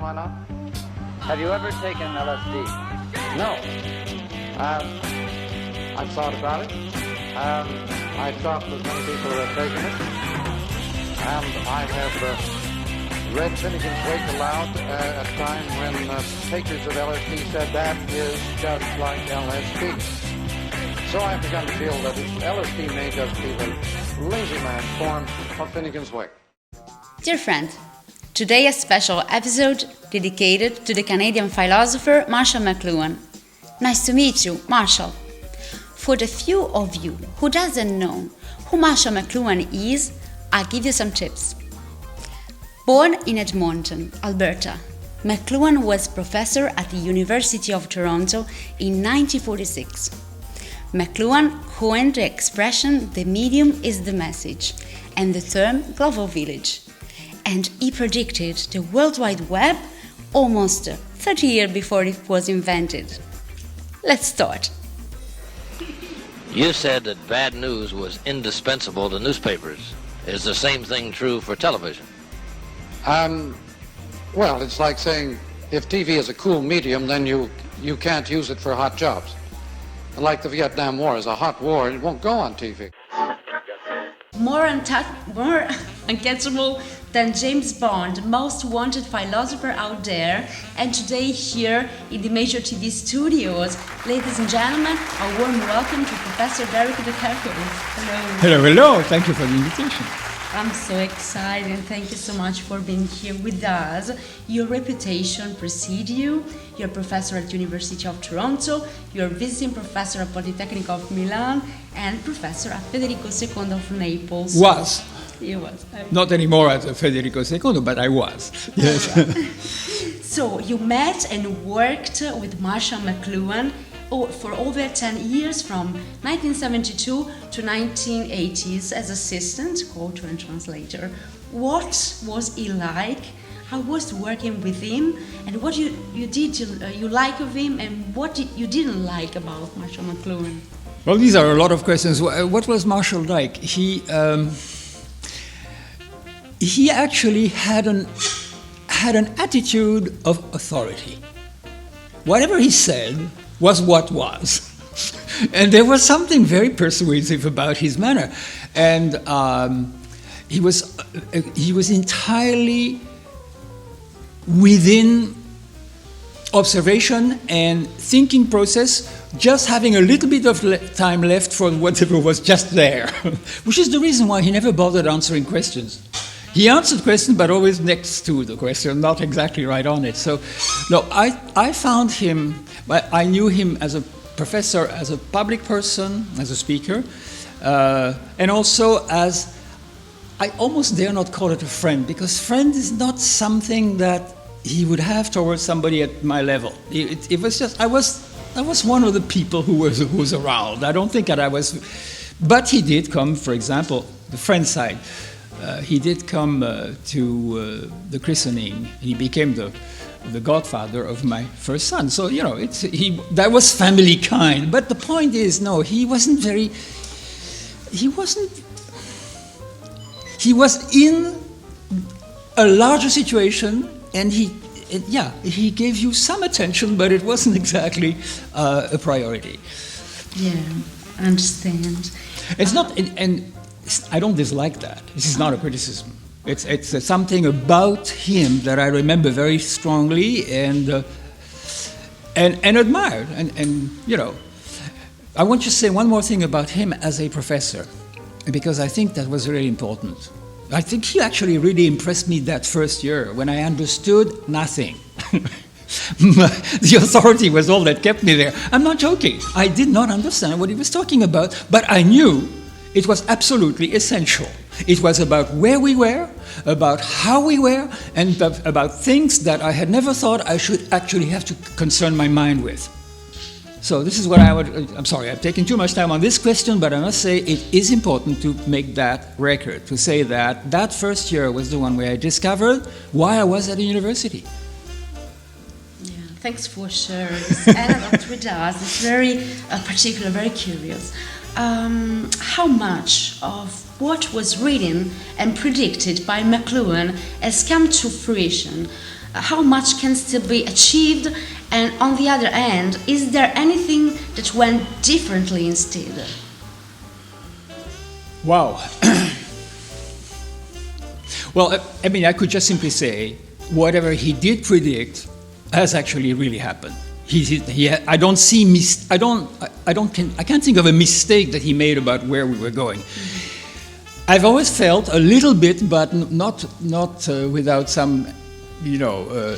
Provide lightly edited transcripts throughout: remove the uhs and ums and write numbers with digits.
why not? Have you ever taken LSD? No. I've thought about it. I've talked with many people who have taken it. And I have read Finnegan's Wake aloud at a time when takers of LSD said that is just like LSD. So I've begun to feel that LSD may just be the lazy man form of Finnegan's Wake. Dear friend, today a special episode dedicated to the Canadian philosopher Marshall McLuhan. Nice to meet you, Marshall. For the few of you who doesn't know who Marshall McLuhan is, I'll give you some tips. Born in Edmonton, Alberta, McLuhan was professor at the University of Toronto in 1946. McLuhan coined the expression "the medium is the message" and the term "global village." And he predicted the World Wide Web almost 30 years before it was invented. Let's start. You said that bad news was indispensable to newspapers. Is the same thing true for television? Well, it's like saying if TV is a cool medium, then you can't use it for hot jobs. Like the Vietnam War is a hot war, it won't go on TV. More uncatchable than James Bond, most wanted philosopher out there, and today here in the major TV studios, ladies and gentlemen, a warm welcome to Professor Derrick de Kerckhove. Hello. Hello, thank you for the invitation. I'm so excited and thank you so much for being here with us. Your reputation precedes you. You're a professor at University of Toronto, you're visiting professor at Polytechnic of Milan, and professor at Federico II of Naples. Was. You was. Not anymore at Federico II, but I was. Yes. So you met and worked with Marshall McLuhan for over 10 years, from 1972 to 1980s, as assistant, co-author and translator. What was he like? How was working with him? And what you like of him, and what you didn't like about Marshall McLuhan? Well, these are a lot of questions. What was Marshall like? He actually had an attitude of authority. Whatever he said was what was. And there was something very persuasive about his manner. And he was entirely within observation and thinking process, just having a little bit of time left for whatever was just there, which is the reason why he never bothered answering questions. He answered questions, but always next to the question, not exactly right on it. So, no, I found him, I knew him as a professor, as a public person, as a speaker, and also as, I almost dare not call it a friend, because friend is not something that he would have towards somebody at my level. It was just, I was one of the people who was around. I don't think that I was, but he did come, for example, the friend side. He did come to the christening. He became the godfather of my first son. So, you know, that was family kind. But the point is, no, he was in a larger situation, and he gave you some attention, but it wasn't exactly a priority. Yeah, I understand. It's not, and I don't dislike that. This is not a criticism. It's something about him that I remember very strongly and admired. And you know, I want to say one more thing about him as a professor, because I think that was really important. I think he actually really impressed me that first year when I understood nothing. The authority was all that kept me there. I'm not joking. I did not understand what he was talking about, but I knew it was absolutely essential. It was about where we were, about how we were, and about things that I had never thought I should actually have to concern my mind with. So this is what I'm sorry, I've taken too much time on this question, but I must say it is important to make that record, to say that that first year was the one where I discovered why I was at a university. Yeah, thanks for sharing this anecdote with us. It's very particular, very curious. How much of what was written and predicted by McLuhan has come to fruition? how much can still be achieved, and on the other hand, is there anything that went differently instead? Wow. Well, I mean, I could just simply say whatever he did predict has actually really happened. I don't see I can't think of a mistake that he made about where we were going. I've always felt a little bit, but not without some,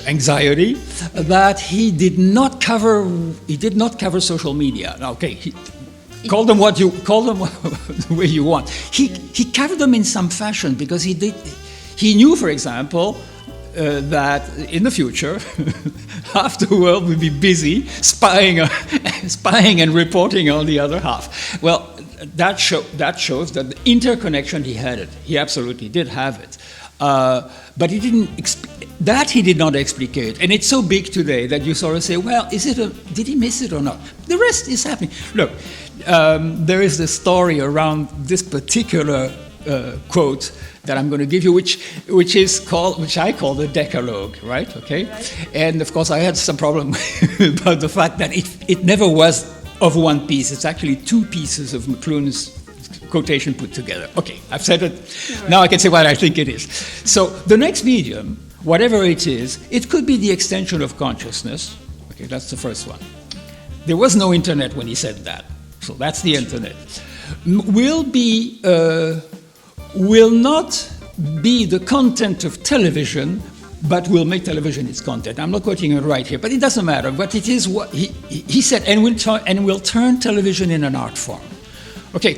anxiety, that he did not cover social media. Okay, call them the way you want. He covered them in some fashion because he knew, for example, that in the future, half the world would be busy spying and reporting on the other half. Well, that shows that the interconnection he had it. He absolutely did have it, but he did not explicate. And it's so big today that you sort of say, well, did he miss it or not? The rest is happening. Look, there is the story around this particular quote that I'm going to give you, which I call the Decalogue, right? Okay, right. And of course I had some problem about the fact that it never was of one piece. It's actually two pieces of McLuhan's quotation put together. Okay, I've said it. Right. Now I can say what I think it is. So the next medium, whatever it is, it could be the extension of consciousness. Okay, that's the first one. There was no internet when he said that, so that's the internet. Will not be the content of television, but will make television its content. I'm not quoting it right here, but it doesn't matter. But it is what he said, and will turn television in an art form. Okay,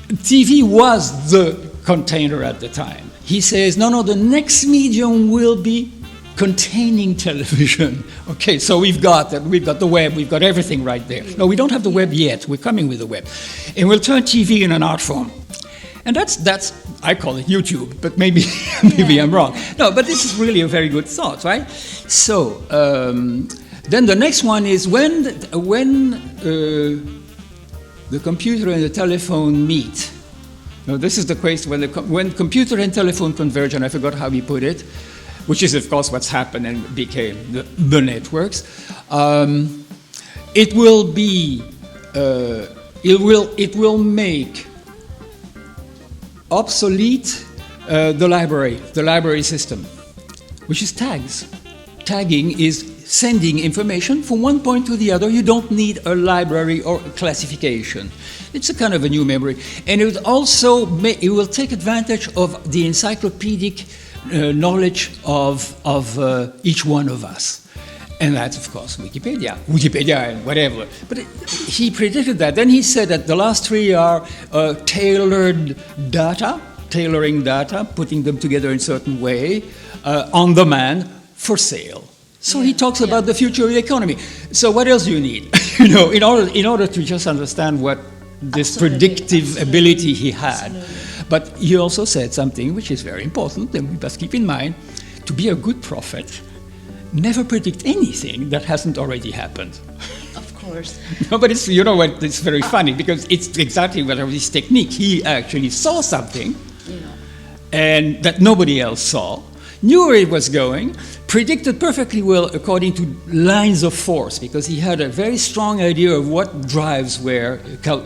TV was the container at the time. He says, no, the next medium will be containing television. Okay, so we've got the web, we've got everything right there. No, we don't have the web yet. We're coming with the web, and we'll turn TV in an art form. And that's I call it YouTube, but maybe I'm wrong. No, but this is really a very good thought, right? So then the next one is when the computer and the telephone meet. Now this is the case when computer and telephone converge, and I forgot how he put it, which is of course what's happened and became the networks. It will make obsolete the library system, which is tags. Tagging is sending information from one point to the other. You don't need a library or a classification. It's a kind of a new memory. And it will take advantage of the encyclopedic knowledge of each one of us. And that's, of course, Wikipedia and whatever. But he predicted that. Then he said that the last three are tailoring data, putting them together in a certain way, on demand, for sale. So he talks about the future of the economy. So what else do you need? In order to just understand what this predictive ability he had. But he also said something which is very important, and we must keep in mind, to be a good prophet, never predict anything that hasn't already happened. Of course. No, but it's very funny because it's exactly what his technique. He actually saw something, and that nobody else saw, knew where it was going, predicted perfectly well according to lines of force, because he had a very strong idea of what drives where,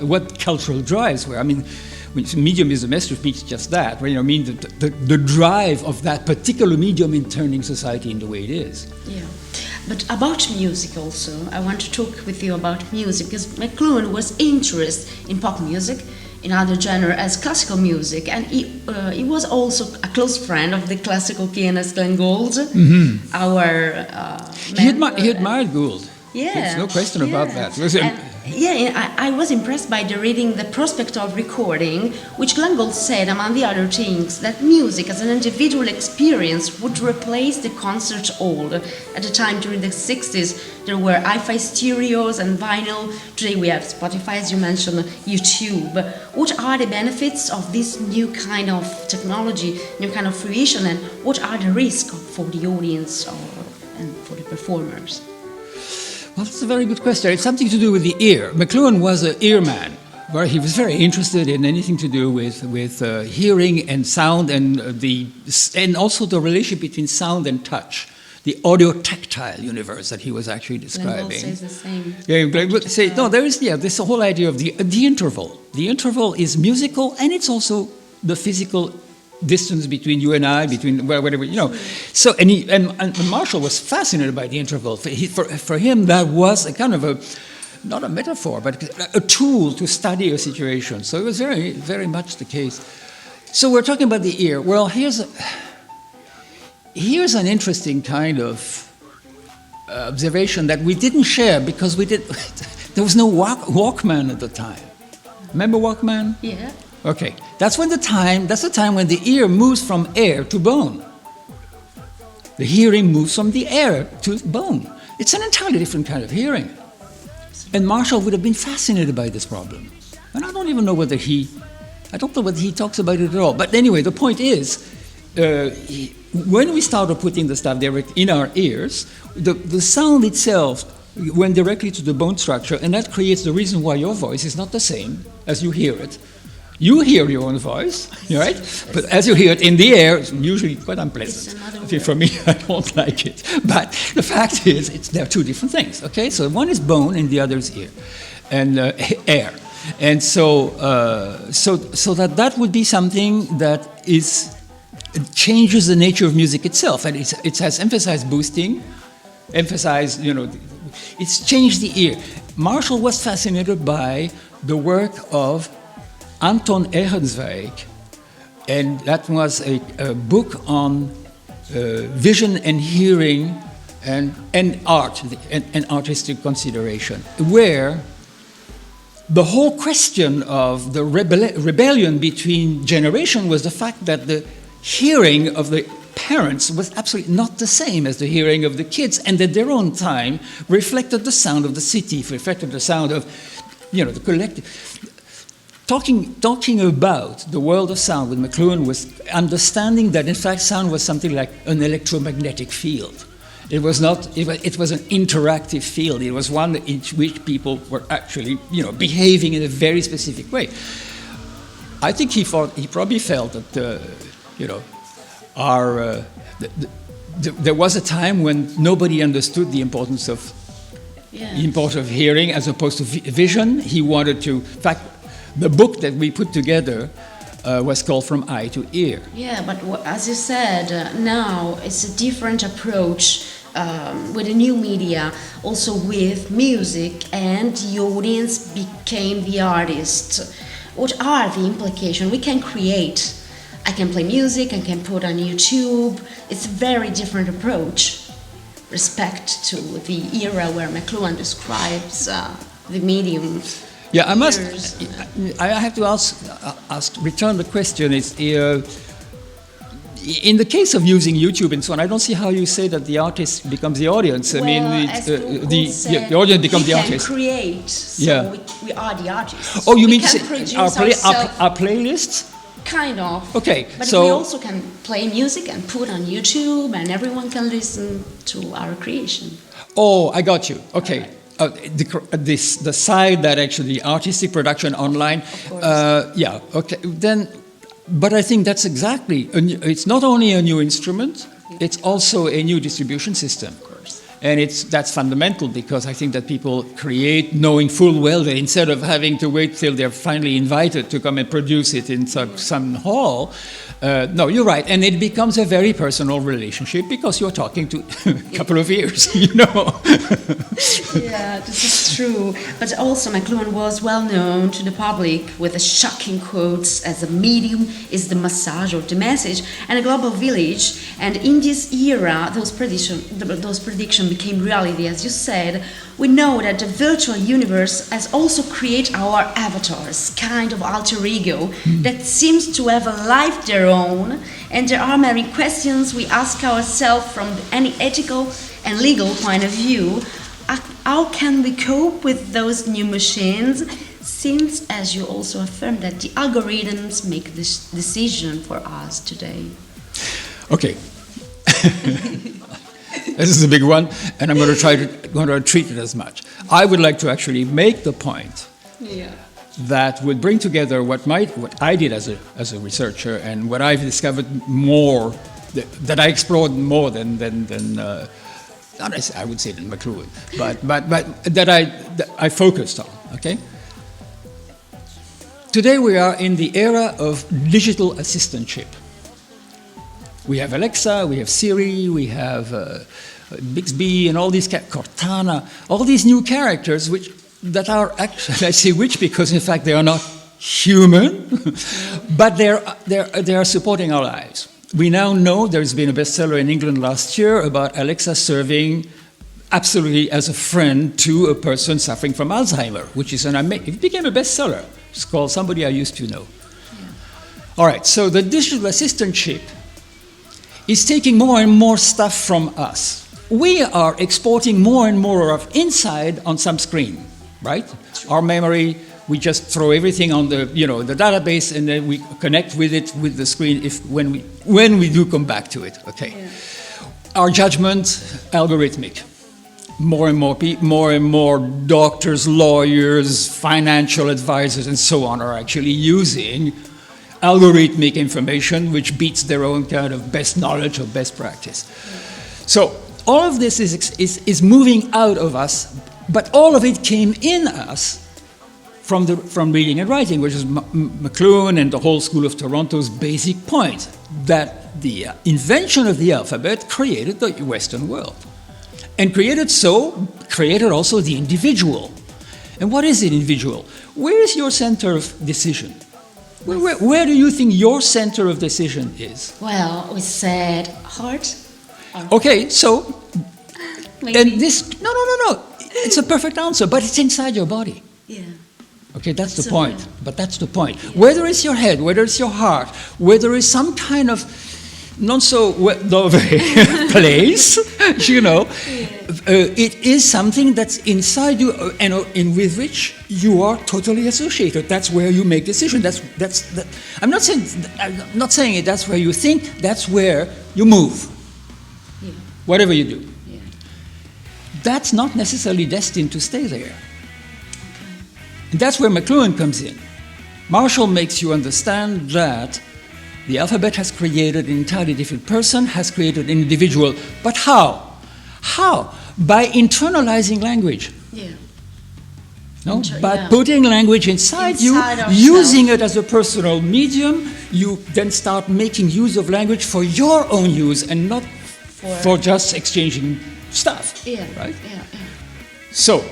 what cultural drives where. I mean, medium is a masterpiece means just that, right? I mean, the drive of that particular medium in turning society in the way it is. Yeah, but about music also, I want to talk with you about music, because McLuhan was interested in pop music, in other genres as classical music, and he was also a close friend of the classical pianist Glenn Gould, our he admired Gould. Yeah, there's no question about that. I was impressed by the reading The Prospect of Recording, which Glenn Gould said, among the other things, that music as an individual experience would replace the concert hall. At the time, during the 60s, there were hi-fi stereos and vinyl. Today we have Spotify, as you mentioned, YouTube. What are the benefits of this new kind of technology, new kind of fruition, and what are the risks for the audience and for the performers? Well, that's a very good question. It's something to do with the ear. McLuhan was an ear man. where he was very interested in anything to do with hearing and sound and also the relationship between sound and touch, the audio-tactile universe that he was actually describing. Says the same. Yeah, no, there is this whole idea of the interval. The interval is musical, and it's also the physical distance between you and I, between whatever, you know. So, and Marshall was fascinated by the interval. For him, that was a kind of not a metaphor, but a tool to study a situation. So it was very, very much the case. So we're talking about the ear. Well, here's an interesting kind of observation that we didn't share because there was no Walkman at the time. Remember Walkman? Yeah. Okay, that's the time when the ear moves from air to bone. The hearing moves from the air to bone. It's an entirely different kind of hearing. And Marshall would have been fascinated by this problem. And I don't know whether he talks about it at all. But anyway, the point is, when we started putting the stuff direct in our ears, the sound itself went directly to the bone structure, and that creates the reason why your voice is not the same as you hear it. You hear your own voice, right? But as you hear it in the air, it's usually quite unpleasant. For me, I don't like it. But the fact is, there are two different things, okay? So one is bone and the other is ear, and air. And so that would be something that changes the nature of music itself. And it has emphasized boosting, it's changed the ear. Marshall was fascinated by the work of Anton Ehrenzweig, and that was a book on vision and hearing and art and artistic consideration, where the whole question of the rebellion between generation was the fact that the hearing of the parents was absolutely not the same as the hearing of the kids, and that their own time reflected the sound of the city, reflected the sound of, the collective. Talking about the world of sound with McLuhan was understanding that in fact sound was something like an electromagnetic field. It was not. It was an interactive field. It was one in which people were actually, behaving in a very specific way. I think he probably felt that, there was a time when nobody understood the importance of hearing as opposed to vision. He wanted to. In fact, the book that we put together was called From Eye to Ear. Yeah, but as you said, now it's a different approach with the new media, also with music, and the audience became the artist. What are the implications? We can create. I can play music, I can put on YouTube. It's a very different approach, respect to the era where McLuhan describes the medium. Yeah, I have to return the question. It's in the case of using YouTube and so on, I don't see how you say that the artist becomes the audience. Well, I mean, the audience becomes the artist. We can create, so we are the artists. Oh, you mean our playlists? Kind of. Okay, but so we also can play music and put on YouTube, and everyone can listen to our creation. Oh, I got you. Okay. The side that actually artistic production online, okay. Then, but I think that's exactly. It's not only a new instrument; it's also a new distribution system. Of course. And that's fundamental because I think that people create knowing full well that instead of having to wait till they're finally invited to come and produce it in some hall, no, you're right. And it becomes a very personal relationship because you're talking to a couple of ears, Yeah, this is true. But also McLuhan was well known to the public with the shocking quotes as a medium is the massage or the message and a global village. And in this era, those predictions became reality, as you said. We know that the virtual universe has also created our avatars, kind of alter ego, that seems to have a life their own. And there are many questions we ask ourselves from any ethical and legal point of view. How can we cope with those new machines, since, as you also affirmed, that the algorithms make this decision for us today? Okay. This is a big one, and I'm going to treat it as much. I would like to actually make the point that would bring together what I did as a researcher and what I've discovered more, that I explored more than I would say than McLuhan, but that I focused on, okay? Today we are in the era of digital assistantship. We have Alexa, we have Siri, we have Bixby, and all these, Cortana, all these new characters that are actually, I say which because in fact they are not human, but they are supporting our lives. We now know there's been a bestseller in England last year about Alexa serving absolutely as a friend to a person suffering from Alzheimer, which is it became a bestseller. It's called Somebody I Used to Know. Yeah. All right, so the digital assistantship is taking more and more stuff from us. We are exporting more and more of inside on some screen, right? Our memory, we just throw everything on the database, and then we connect with it with the screen when we do come back to it. Okay. Yeah. Our judgment, algorithmic. More and more doctors, lawyers, financial advisors, and so on are actually using algorithmic information which beats their own kind of best knowledge or best practice. Yeah. So all of this is moving out of us, but all of it came in us from reading and writing, which is McLuhan and the whole school of Toronto's basic point, that the invention of the alphabet created the Western world. And created also the individual. And what is an individual? Where is your center of decision? Where do you think your center of decision is? Well, we said heart. Okay, so, Maybe. And this, no, it's a perfect answer, but it's inside your body. Yeah. Okay, that's the point, but that's the point. Yeah. Whether it's your head, whether it's your heart, whether it's some kind of not so place, it is something that's inside you and with which you are totally associated. That's where you make decisions. I'm not saying it. That's where you think. That's where you move. Yeah. Whatever you do. Yeah. That's not necessarily destined to stay there. Okay. And that's where McLuhan comes in. Marshall makes you understand that the alphabet has created an entirely different person, has created an individual. But how? How? By internalizing language. Yeah. No? By putting language inside you, using it as a personal medium, you then start making use of language for your own use and not for just exchanging stuff. Yeah. Right? Yeah. So,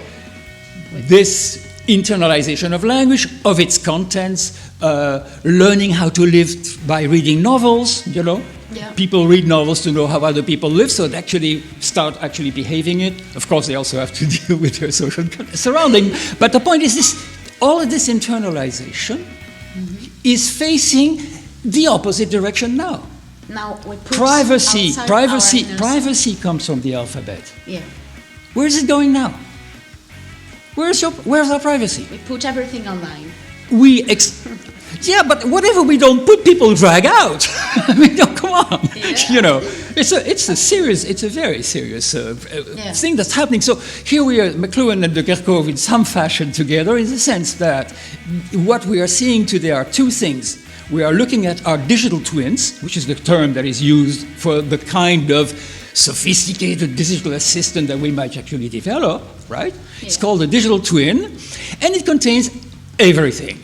this internalization of language, of its contents, learning how to live by reading novels, Yeah. People read novels to know how other people live, so they actually start behaving it. Of course, they also have to deal with their social surrounding. But the point is this, all of this internalization is facing the opposite direction now. Now we put privacy comes from the alphabet. Yeah. Where is it going now? Where's our privacy? We put everything online. Yeah, but whatever we don't put, people drag out. I mean, come on. Yeah. It's a very serious thing that's happening. So here we are, McLuhan and the Kerckhove in some fashion together, in the sense that what we are seeing today are two things. We are looking at our digital twins, which is the term that is used for the kind of sophisticated digital assistant that we might actually develop, right? Yeah. It's called a digital twin, and it contains everything.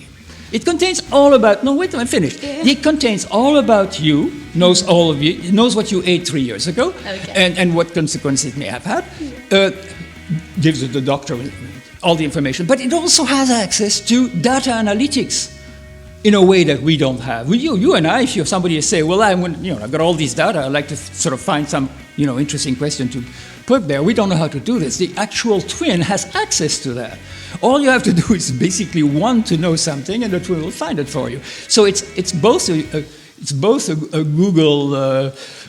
It contains all about, no, wait till I'm finished. Yeah. It contains all about you, knows all of you, knows what you ate 3 years ago, and what consequences it may have had, gives the doctor all the information, but it also has access to data analytics in a way that we don't have. You and I, if somebody say, well, I've got all these data, I'd like to sort of find some, interesting question to put there. We don't know how to do this. The actual twin has access to that. All you have to do is basically want to know something, and the twin will find it for you. So it's both a Google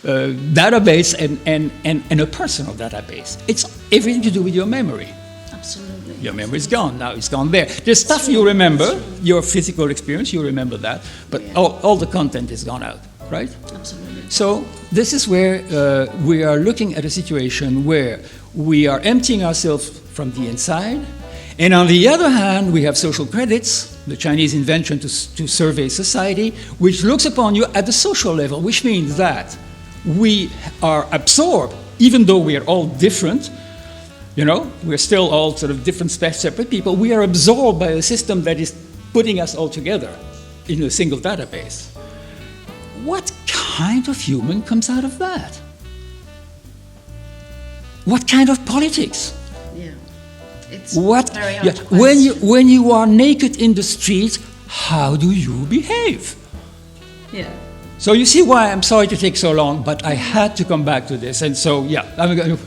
database and a personal database. It's everything to do with your memory. Absolutely. Your memory is gone now. It's gone there. There's stuff you remember, your physical experience, you remember that, but all the content is gone out, right? Absolutely. So this is where we are looking at a situation where we are emptying ourselves from the inside, And on the other hand, we have social credits, the Chinese invention to survey society, which looks upon you at the social level, which means that we are absorbed, even though we are all different, we're still all sort of different separate people, we are absorbed by a system that is putting us all together in a single database. What kind of human comes out of that? What kind of politics? Yeah, it's very hard to when you are naked in the street, how do you behave? Yeah. So you see why I'm sorry to take so long, but I had to come back to this. And so,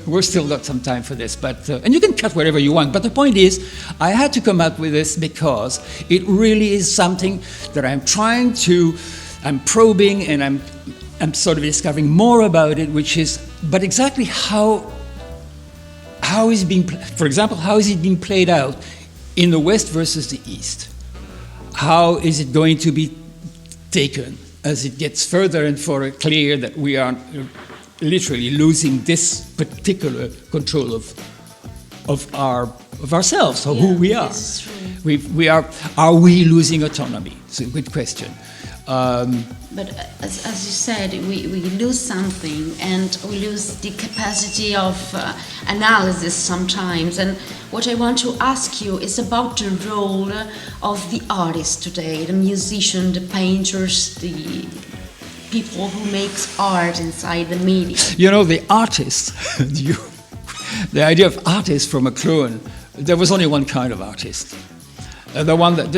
we're still got some time for this. But and you can cut whatever you want. But the point is, I had to come up with this because it really is something that I'm probing, and I'm sort of discovering more about it, which is, but exactly how is it being, for example, how is it being played out in the West versus the East? How is it going to be taken as it gets further and further clear that we are literally losing this particular control of ourselves, or who we are? This is true. Are we losing autonomy? It's a good question. But as you said, we lose something, and we lose the capacity of analysis sometimes. And what I want to ask you is about the role of the artist today, the musician, the painters, the people who makes art inside the media. The artist, the idea of artist from McLuhan, there was only one kind of artist. The one that,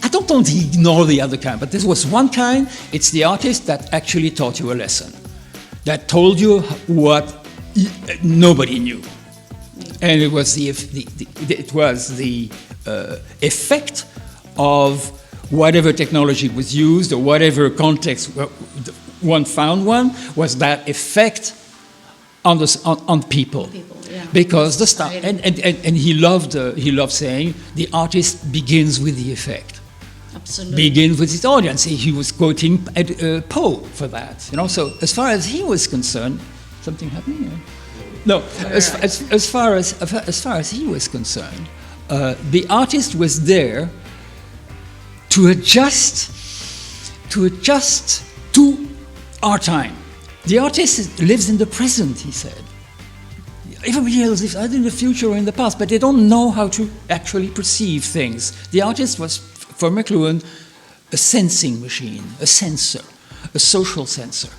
I don't ignore the other kind, but this was one kind. It's the artist that actually taught you a lesson, that told you what nobody knew, and it was the effect of whatever technology was used or whatever context one found was that effect on people. Because the stuff, and he loved saying the artist begins with the effect. Absolutely. Begins with his audience. He was quoting Poe for that. So as far as he was concerned, something happening. No, as far as he was concerned, the artist was there to adjust to our time. The artist lives in the present, he said. Everybody else lives either in the future or in the past, but they don't know how to actually perceive things. The artist was, for McLuhan, a sensing machine, a sensor, a social sensor.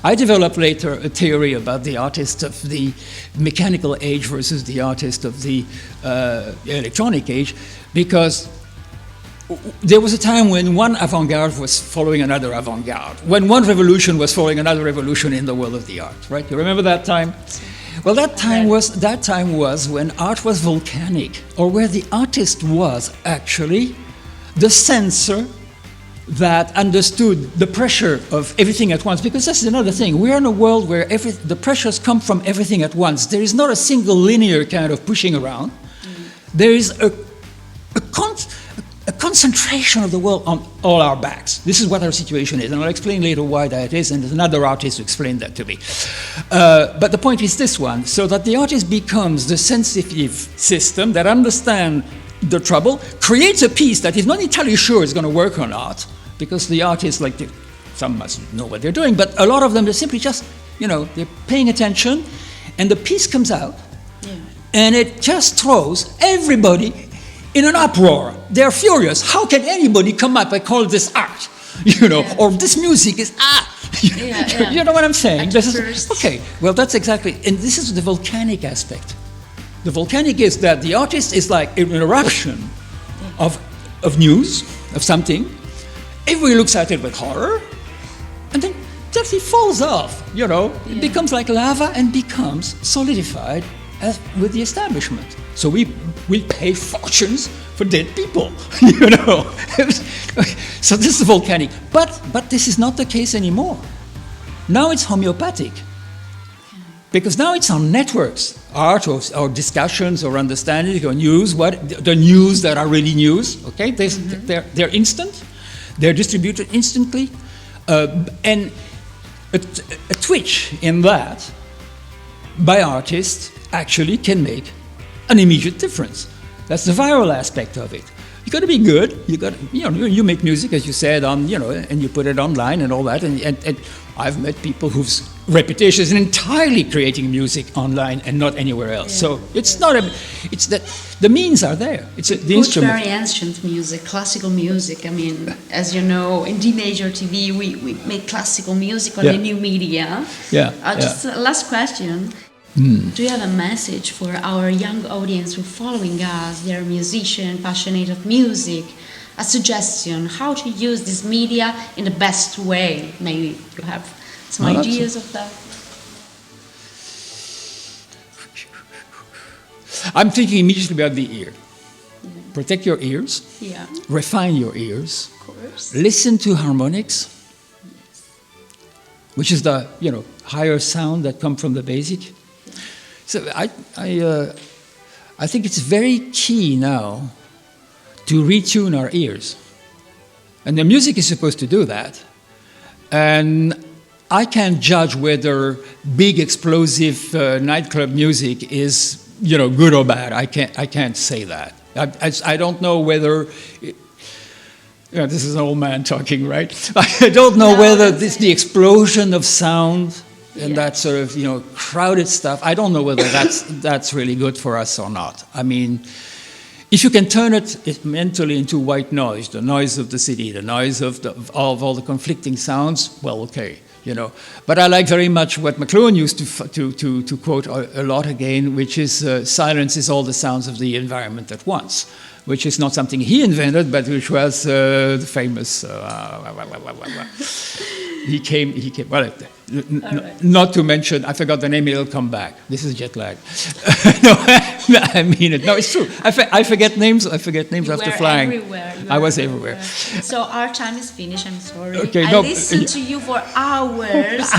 I developed later a theory about the artist of the mechanical age versus the artist of the electronic age, because there was a time when one avant-garde was following another avant-garde, when one revolution was following another revolution in the world of the art, right? You remember that time? Well, that time was when art was volcanic, or where the artist was actually the sensor that understood the pressure of everything at once. Because that's another thing. We are in a world where the pressures come from everything at once. There is not a single linear kind of pushing around. There is a concentration of the world on all our backs. This is what our situation is, and I'll explain later why that is, and there's another artist who explained that to me. But the point is this one, so that the artist becomes the sensitive system that understands the trouble, creates a piece that is not entirely sure is going to work or not, because the artists, some must know what they're doing, but a lot of them, they're simply just, they're paying attention, and the piece comes out, and it just throws everybody in an uproar. They're furious. How can anybody come up and call this art? Or this music is art. You know what I'm saying? Okay, well, that's exactly, and this is the volcanic aspect. The volcanic is that the artist is like an eruption of news, of something. Everybody looks at it with horror, and then it falls off, It becomes like lava and becomes solidified with the establishment. So we pay fortunes for dead people, So this is volcanic. But this is not the case anymore. Now it's homeopathic. Because now it's on networks, art or discussions or understanding or news, the news that are really news, okay? They're instant, they're distributed instantly, and a twitch in that by artists actually can make an immediate difference. That's the viral aspect of it. You got to be good. You got, you make music, as you said, and you put it online and all that. And I've met people whose reputation is entirely creating music online and not anywhere else. So it's not it's that the means are there. It's the instrument. Very ancient music, classical music. I mean, as you know, in D major TV, we make classical music on the new media. Just last question. Do you have a message for our young audience who are following us? They're musicians, passionate of music. A suggestion, how to use this media in the best way? Maybe you have some ideas of that. I'm thinking immediately about the ear. Protect your ears. Yeah. Refine your ears. Of course. Listen to harmonics, which is the higher sound that come from the basic. So I think it's very key now to retune our ears. And the music is supposed to do that. And I can't judge whether big explosive nightclub music is good or bad. I can't say that. I don't know whether this is an old man talking, right? I don't know whether this the explosion of sound and that sort of crowded stuff. I don't know whether that's really good for us or not. I mean, if you can turn it mentally into white noise, the noise of the city, the noise of all the conflicting sounds, well, okay, But I like very much what McLuhan used to quote a lot again, which is silence is all the sounds of the environment at once, which is not something he invented, but which was the famous. He came. Well, not to mention, I forgot the name. It'll come back. This is jet lag. No, I mean it. No, it's true. I forget names. I forget names after flying. Everywhere. I was everywhere. So our time is finished. I'm sorry. Okay, I listened to you for hours.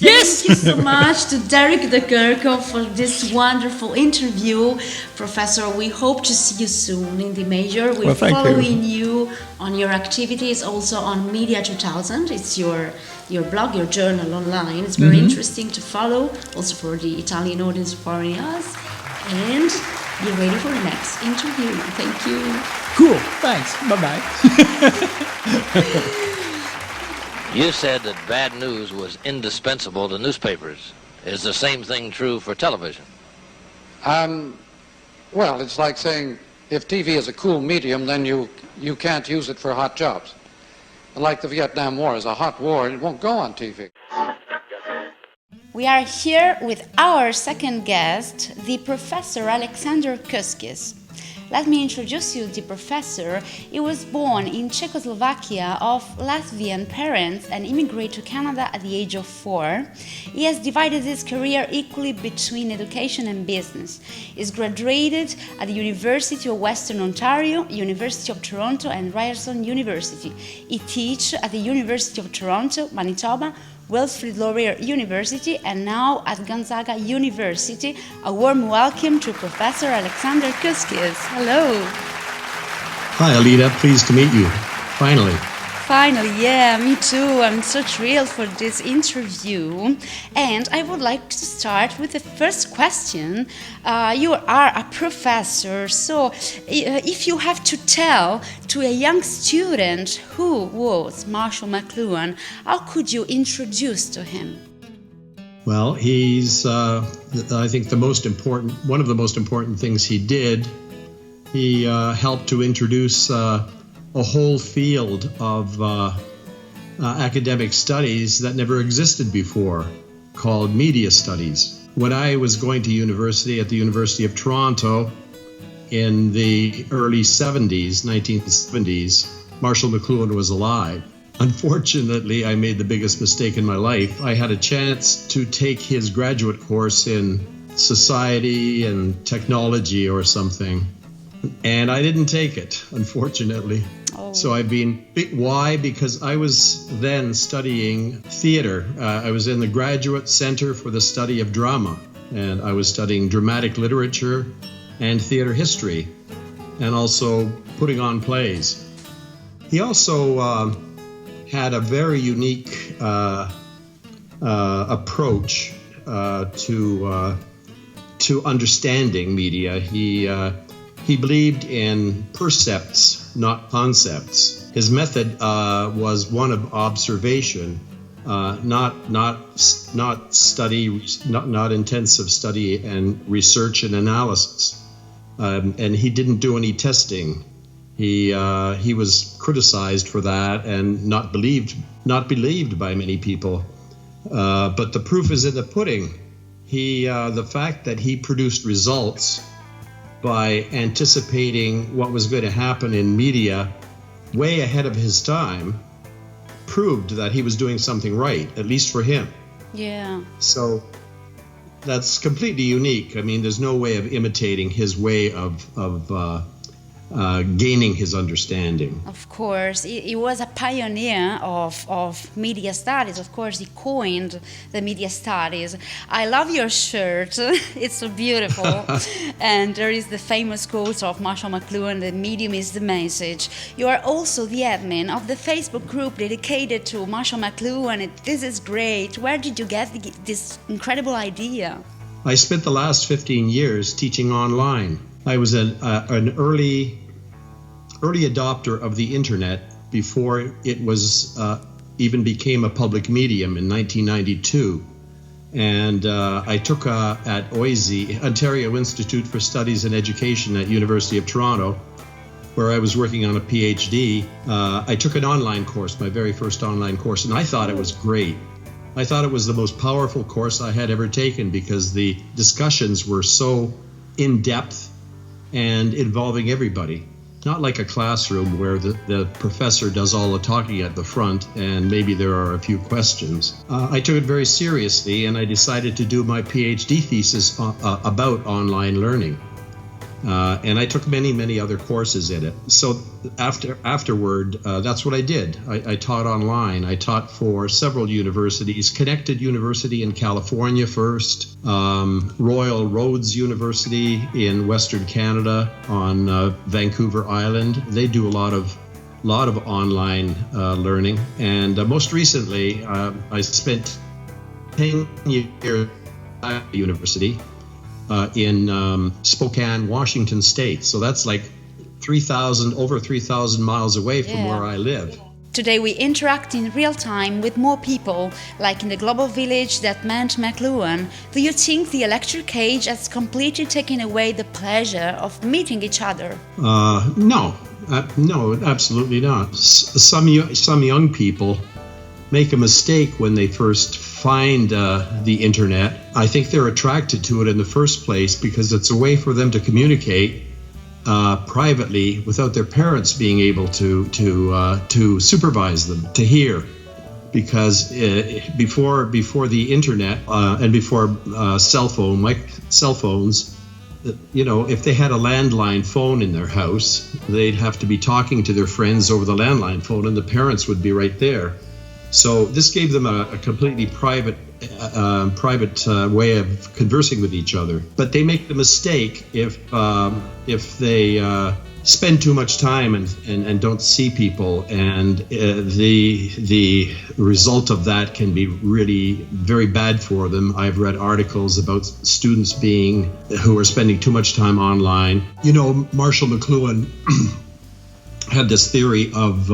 Yes! Thank you so much to Derrick de Kerckhove for this wonderful interview. Professor, we hope to see you soon in the major. We're following you on your activities, also on Media 2000. It's your blog, your journal online. It's very interesting to follow, also for the Italian audience following us. And be ready for the next interview. Thank you. Cool. Thanks. Bye-bye. You said that bad news was indispensable to newspapers. Is the same thing true for television? Well, it's like saying if TV is a cool medium, then you can't use it for hot jobs. Like the Vietnam War is a hot war, it won't go on TV. We are here with our second guest, the Professor Alexander Kuskis. Let me introduce you to the professor. He was born in Czechoslovakia of Latvian parents and immigrated to Canada at the age of 4. He has divided his career equally between education and business. He is graduated at the University of Western Ontario, University of Toronto and Ryerson University. He teaches at the University of Toronto, Manitoba, Wilfrid Laurier University, and now at Gonzaga University. A warm welcome to Professor Alexander Kuskis. Hello. Hi, Alida. Pleased to meet you. Finally. Finally, yeah, me too. I'm so thrilled for this interview. And I would like to start with the first question. You are a professor, so if you have to tell to a young student who was Marshall McLuhan, how could you introduce to him? Well, he's, I think, one of the most important things he did. He helped to introduce a whole field of academic studies that never existed before, called media studies. When I was going to university at the University of Toronto in the early 1970s, Marshall McLuhan was alive. Unfortunately, I made the biggest mistake in my life. I had a chance to take his graduate course in society and technology or something, and I didn't take it, unfortunately. So why? Because I was then studying theater. I was in the Graduate Center for the Study of Drama, and I was studying dramatic literature and theater history, and also putting on plays. He also had a very unique approach to understanding media. He believed in percepts, not concepts. His method was one of observation, not study, not intensive study and research and analysis. And he didn't do any testing. He was criticized for that and not believed by many people. But the proof is in the pudding. The fact that he produced results by anticipating what was going to happen in media way ahead of his time proved that he was doing something right, at least for him. Yeah. So that's completely unique. I mean, there's no way of imitating his way of gaining his understanding. Of course, he was a pioneer of media studies. Of course, he coined the media studies. I love your shirt. It's so beautiful. And there is the famous quote of Marshall McLuhan, "The medium is the message." You are also the admin of the Facebook group dedicated to Marshall McLuhan. This is great. Where did you get this incredible idea? I spent the last 15 years teaching online. I was an early adopter of the internet before it was even became a public medium in 1992. And I took at OISE, Ontario Institute for Studies and Education at University of Toronto, where I was working on a PhD. I took an online course, my very first online course, and I thought it was great. I thought it was the most powerful course I had ever taken because the discussions were so in-depth and involving everybody. Not like a classroom where the professor does all the talking at the front and maybe there are a few questions. I took it very seriously and I decided to do my PhD thesis about online learning. And I took many other courses in it. So afterward, that's what I did. I taught online. I taught for several universities, Connected University in California first, Royal Roads University in Western Canada on Vancouver Island. They do a lot of online learning. And most recently, I spent 10 years at the university. In Spokane, Washington State. So that's like over 3,000 miles away from where I live. Today we interact in real time with more people, like in the global village that meant McLuhan. Do you think the electric age has completely taken away the pleasure of meeting each other? No, absolutely not. Some young people make a mistake when they first find the internet. I think they're attracted to it in the first place because it's a way for them to communicate privately without their parents being able to supervise them, to hear. Because before the internet and before cell phones, if they had a landline phone in their house, they'd have to be talking to their friends over the landline phone, and the parents would be right there. So this gave them a completely private way of conversing with each other. But they make the mistake if they spend too much time and don't see people, and the result of that can be really very bad for them. I've read articles about students who are spending too much time online. Marshall McLuhan had this theory of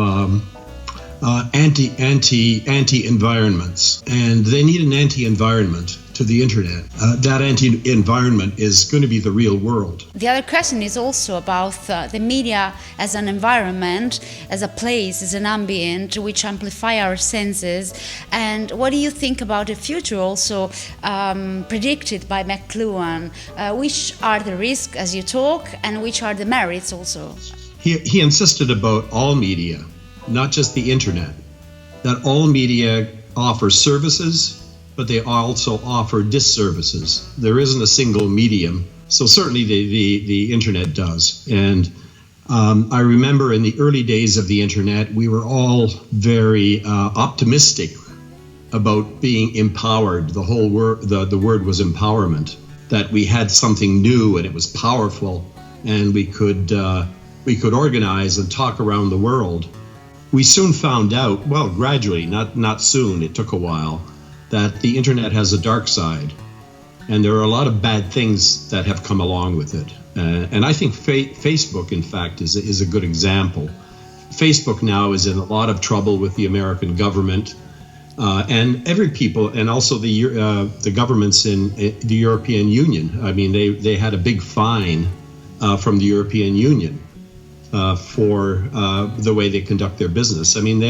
anti-environments, and they need an anti-environment to the internet. That anti-environment is going to be the real world. The other question is also about the media as an environment, as a place, as an ambient which amplify our senses. And what do you think about the future also predicted by McLuhan? Which are the risks as you talk, and which are the merits also? He insisted about all media, not just the internet, that all media offer services, but they also offer disservices. There isn't a single medium. So certainly the internet does. And I remember in the early days of the internet, we were all very optimistic about being empowered. The whole word, the word was empowerment, that we had something new and it was powerful, and we could organize and talk around the world. We soon found out, well, gradually, not soon, it took a while, that the internet has a dark side, and there are a lot of bad things that have come along with it. And I think Facebook, in fact, is a good example. Facebook now is in a lot of trouble with the American government and and also the governments in the European Union. I mean, they had a big fine from the European Union for the way they conduct their business. I mean,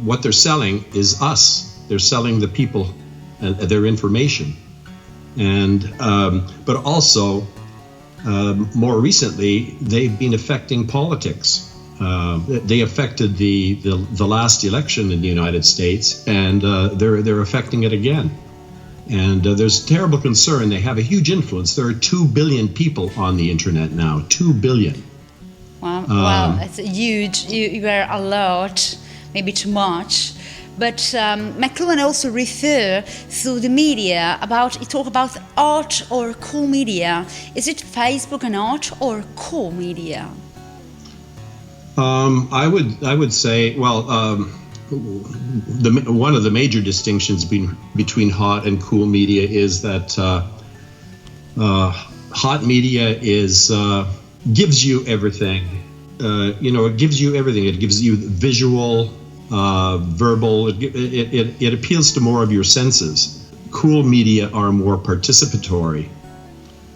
what they're selling is us. They're selling the people their information, but also more recently they've been affecting politics. They affected the last election in the United States, and they're affecting it again. And there's terrible concern. They have a huge influence. There are 2 billion people on the internet now. 2 billion. Wow, that's huge. You are a lot, maybe too much. But McLuhan also refer to the media he talk about art or cool media. Is it Facebook and art or cool media? I would say, well, one of the major distinctions between hot and cool media is that hot media gives you everything. It gives you everything. It gives you visual, verbal. It appeals to more of your senses. Cool media are more participatory.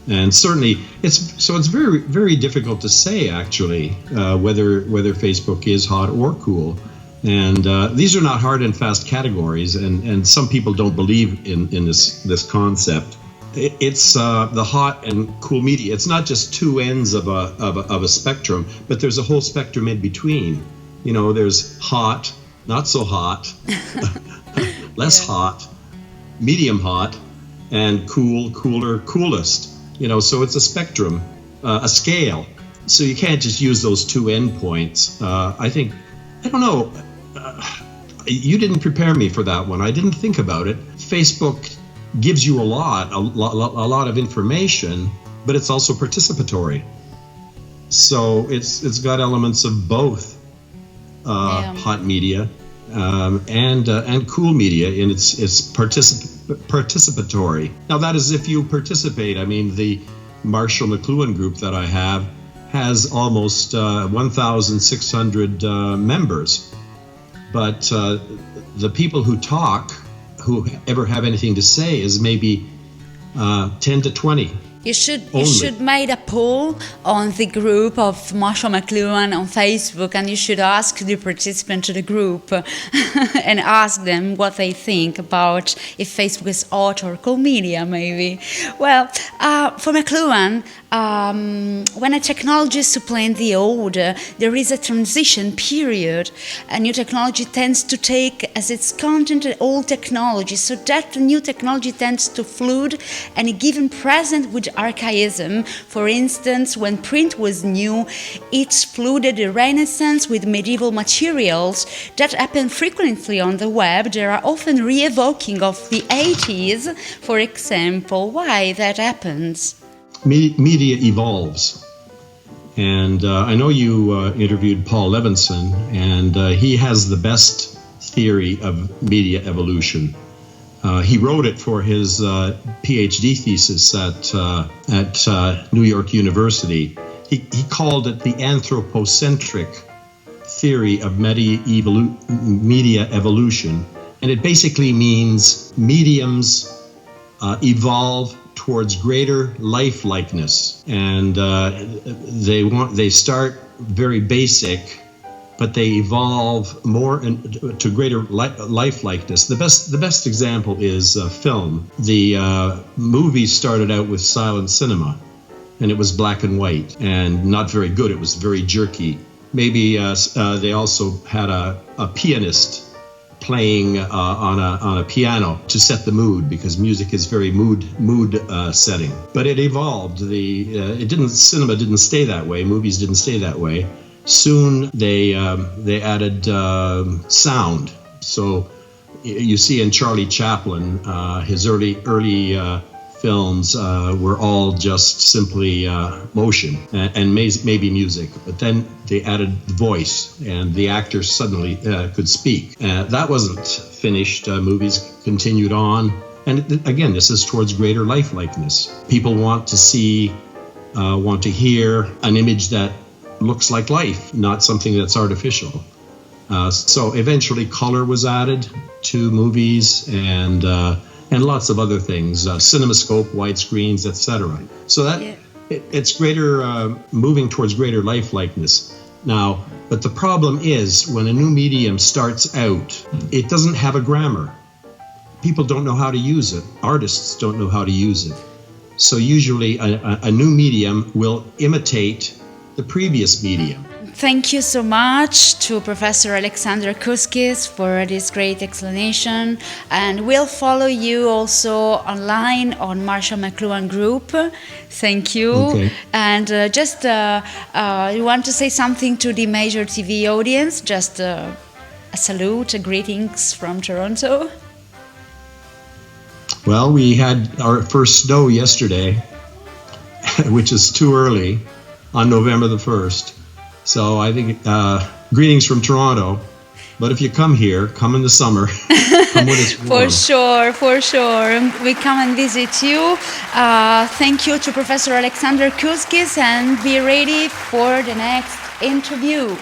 And certainly, it's very, very difficult to say actually whether Facebook is hot or cool, and these are not hard and fast categories. And some people don't believe in this concept. It's the hot and cool media. It's not just two ends of a spectrum, but there's a whole spectrum in between. There's hot, not so hot, less hot, medium hot, and cool, cooler, coolest. So it's a spectrum, a scale. So you can't just use those two endpoints. I don't know. You didn't prepare me for that one. I didn't think about it. Facebook gives you a lot of information, but it's also participatory. So it's got elements of both hot media and cool media, and it's participatory. Now that is if you participate. I mean, the Marshall McLuhan group that I have has almost 1,600 members, but the people who ever have anything to say is maybe 10 to 20. You should make a poll on the group of Marshall McLuhan on Facebook, and you should ask the participants to the group and ask them what they think about if Facebook is art or cool media, maybe. Well, for McLuhan, when a technology supplants the old, there is a transition period. A new technology tends to take as its content an old technology, so that the new technology tends to flood any given present with archaism. For instance, when print was new, it flooded the Renaissance with medieval materials. That happened frequently on the web. There are often re-evoking of the 80s, for example. Why that happens? Media evolves. And I know you interviewed Paul Levinson, and he has the best theory of media evolution. He wrote it for his PhD thesis at New York University. He called it the anthropocentric theory of media evolution. And it basically means mediums evolve towards greater lifelikeness. And they start very basic, but they evolve more to greater lifelikeness. The best example is film. The movies started out with silent cinema, and it was black and white, and not very good. It was very jerky. Maybe they also had a pianist playing on a piano to set the mood, because music is very mood setting. But it evolved. Cinema didn't stay that way. Movies didn't stay that way. Soon they added sound. So you see in Charlie Chaplin, his early films were all just simply motion and maybe music. But then they added voice, and the actors suddenly could speak. That wasn't finished. Movies continued on. And again, this is towards greater lifelikeness. People want to see want to hear an image that looks like life, not something that's artificial. So eventually color was added to movies and lots of other things, CinemaScope, widescreens, etc. So that it's greater, moving towards greater lifelikeness. Now, but the problem is when a new medium starts out, it doesn't have a grammar. People don't know how to use it. Artists don't know how to use it. So usually a new medium will imitate the previous medium. Thank you so much to Professor Alexander Kuskis for this great explanation, and we'll follow you also online on Marshall McLuhan Group. Thank you. Okay. And you want to say something to the major TV audience? Just a salute, greetings from Toronto. Well, we had our first snow yesterday, which is too early, on November the 1st. So I think greetings from Toronto. But if you come here, come in the summer. Come when it's warm. For sure. We come and visit you. Thank you to Professor Alexander Kuskis, and be ready for the next interview.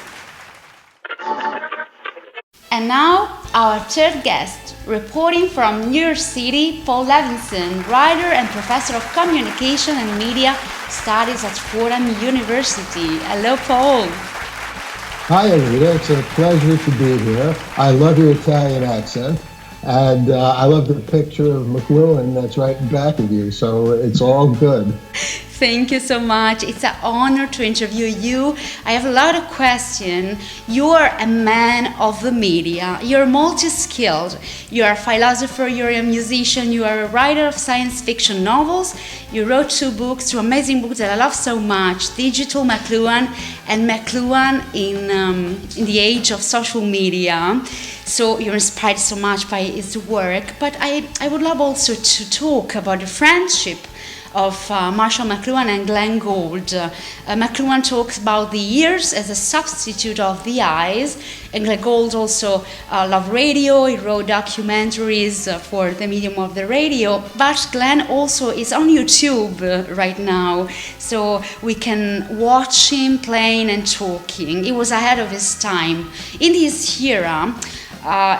And now, our third guest, reporting from New York City, Paul Levinson, writer and professor of communication and media studies at Fordham University. Hello, Paul. Hi, Alida. It's a pleasure to be here. I love your Italian accent, and I love the picture of McLuhan that's right in back of you, so it's all good. Thank you so much. It's an honor to interview you. I have a lot of questions. You are a man of the media. You're multi-skilled. You are a philosopher, you're a musician, you are a writer of science fiction novels. You wrote two amazing books that I love so much, Digital McLuhan and McLuhan in the age of social media. So you're inspired so much by his work. But I would love also to talk about the friendship of Marshall McLuhan and Glenn Gould. McLuhan talks about the ears as a substitute of the eyes, and Glenn Gould also loved radio. He wrote documentaries for the medium of the radio, but Glenn also is on YouTube right now, so we can watch him playing and talking. He was ahead of his time. In this era,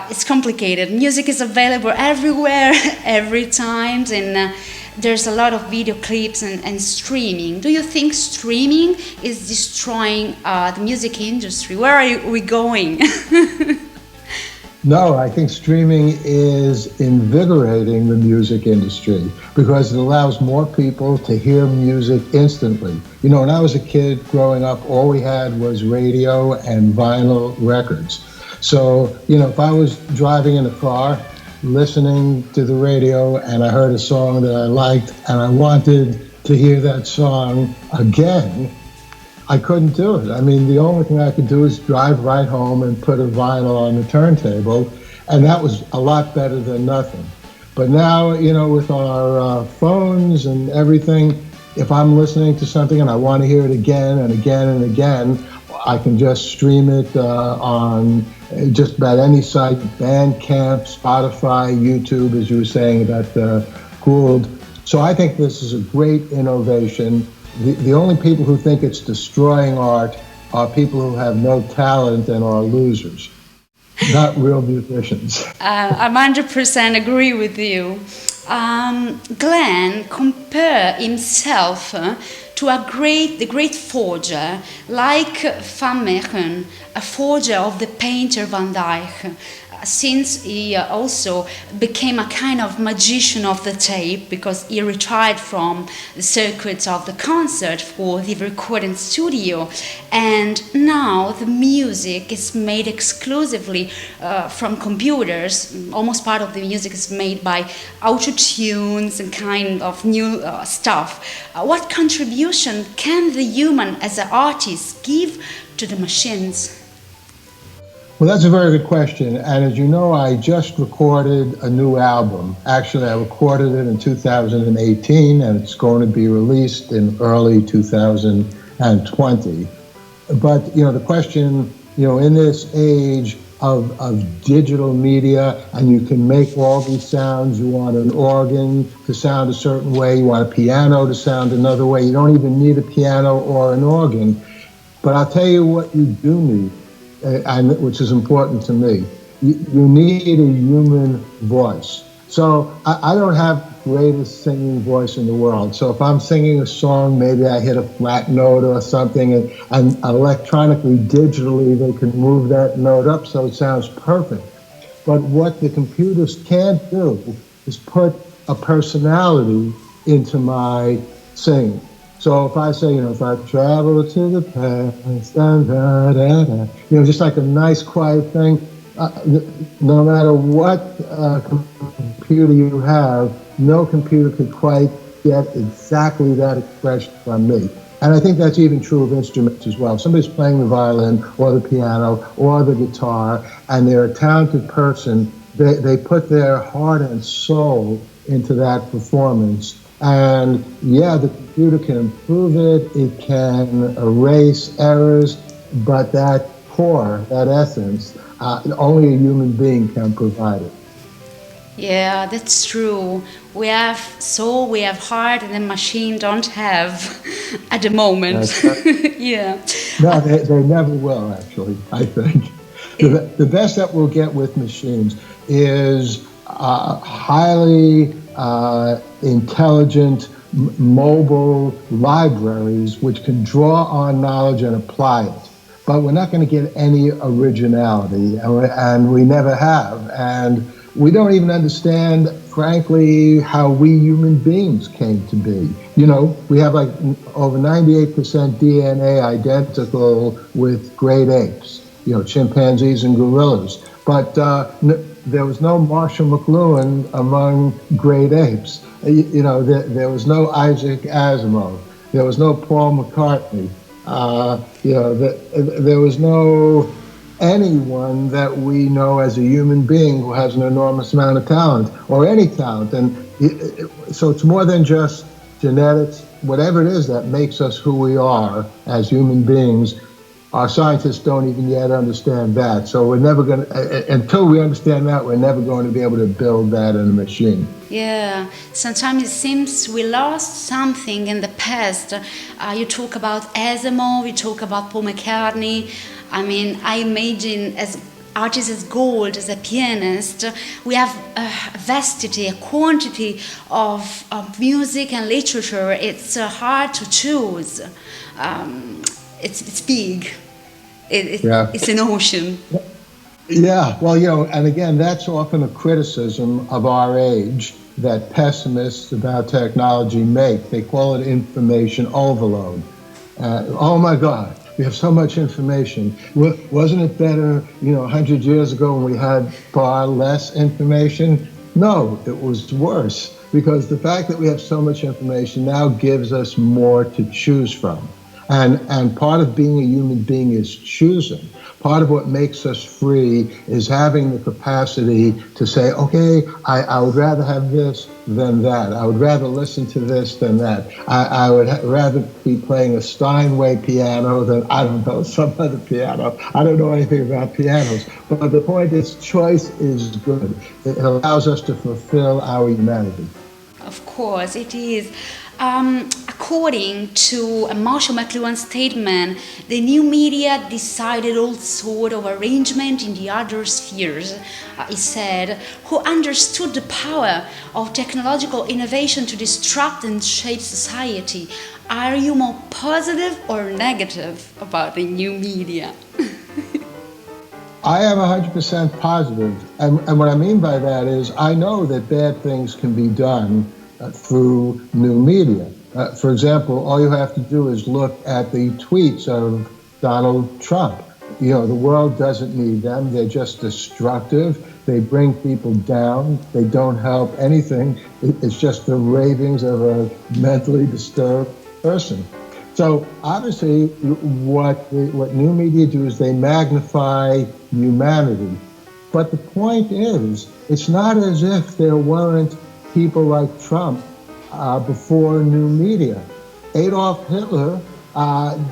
it's complicated. Music is available everywhere, every time, and there's a lot of video clips and streaming. Do you think streaming is destroying the music industry? Where are we going? No, I think streaming is invigorating the music industry because it allows more people to hear music instantly. You know, when I was a kid growing up, all we had was radio and vinyl records. So, you know, if I was driving in a car, listening to the radio and I heard a song that I liked and I wanted to hear that song again, I couldn't do it. I mean, the only thing I could do is drive right home and put a vinyl on the turntable, and that was a lot better than nothing. But now, you know, with our phones and everything, if I'm listening to something and I want to hear it again and again and again, I can just stream it on just about any site, Bandcamp, Spotify, YouTube, as you were saying about Gould. So I think this is a great innovation. The only people who think it's destroying art are people who have no talent and are losers, not real musicians. I 100% agree with you. Glenn compared himself to the great forger, like Van Meegen, a forger of the painter Van Dyck, since he also became a kind of magician of the tape because he retired from the circuits of the concert for the recording studio, and now the music is made exclusively from computers. Almost part of the music is made by auto-tunes and kind of new stuff. What contribution can the human as an artist give to the machines? Well, that's a very good question. And as you know, I just recorded a new album. Actually, I recorded it in 2018, and it's going to be released in early 2020. But, you know, the question, you know, in this age of digital media, and you can make all these sounds. You want an organ to sound a certain way. You want a piano to sound another way. You don't even need a piano or an organ. But I'll tell you what you do need, and which is important to me. You need a human voice. So I don't have the greatest singing voice in the world. So if I'm singing a song, maybe I hit a flat note or something, and electronically, digitally, they can move that note up so it sounds perfect. But what the computers can't do is put a personality into my singing. So if I say, if I travel to the past, da, da, da, da, just like a nice quiet thing, no matter what computer you have, no computer could quite get exactly that expression from me. And I think that's even true of instruments as well. If somebody's playing the violin or the piano or the guitar, and they're a talented person, they put their heart and soul into that performance. And yeah, the computer can improve it, it can erase errors, but that core, that essence, only a human being can provide it. Yeah, that's true. We have soul, we have heart, and the machine don't have at the moment. Yeah. No, they never will, actually, I think. The best that we'll get with machines is highly intelligent, mobile libraries which can draw on knowledge and apply it. But we're not going to get any originality, and we never have. And we don't even understand, frankly, how we human beings came to be. We have like over 98% DNA identical with great apes, chimpanzees and gorillas. But there was no Marshall McLuhan among great apes. There was no Isaac Asimov. There was no Paul McCartney. There was no anyone that we know as a human being who has an enormous amount of talent, or any talent. And so it's more than just genetics. Whatever it is that makes us who we are as human beings, our scientists don't even yet understand that. So we're never going to, until we understand that, we're never going to be able to build that in a machine. Yeah, sometimes it seems we lost something in the past. You talk about Asimov, you talk about Paul McCartney. I mean, I imagine as artists as Gold, as a pianist, we have a vastity, a quantity of music and literature. It's hard to choose. It's big. It's an ocean. Yeah, well, and again, that's often a criticism of our age that pessimists about technology make. They call it information overload. Oh my God, we have so much information. Wasn't it better, 100 years ago when we had far less information? No, it was worse, because the fact that we have so much information now gives us more to choose from. And part of being a human being is choosing. Part of what makes us free is having the capacity to say, okay, I would rather have this than that. I would rather listen to this than that. I would rather be playing a Steinway piano than, I don't know, some other piano. I don't know anything about pianos. But the point is, choice is good. It allows us to fulfill our humanity. Of course, it is. According to a Marshall McLuhan statement, the new media decided all sort of arrangement in the other spheres. He said, who understood the power of technological innovation to disrupt and shape society. Are you more positive or negative about the new media? I am 100% positive. And what I mean by that is I know that bad things can be done through new media. For example, all you have to do is look at the tweets of Donald Trump. The world doesn't need them. They're just destructive. They bring people down. They don't help anything. It's just the ravings of a mentally disturbed person. So obviously what new media do is they magnify humanity. But the point is, it's not as if there weren't people like Trump before new media. Adolf Hitler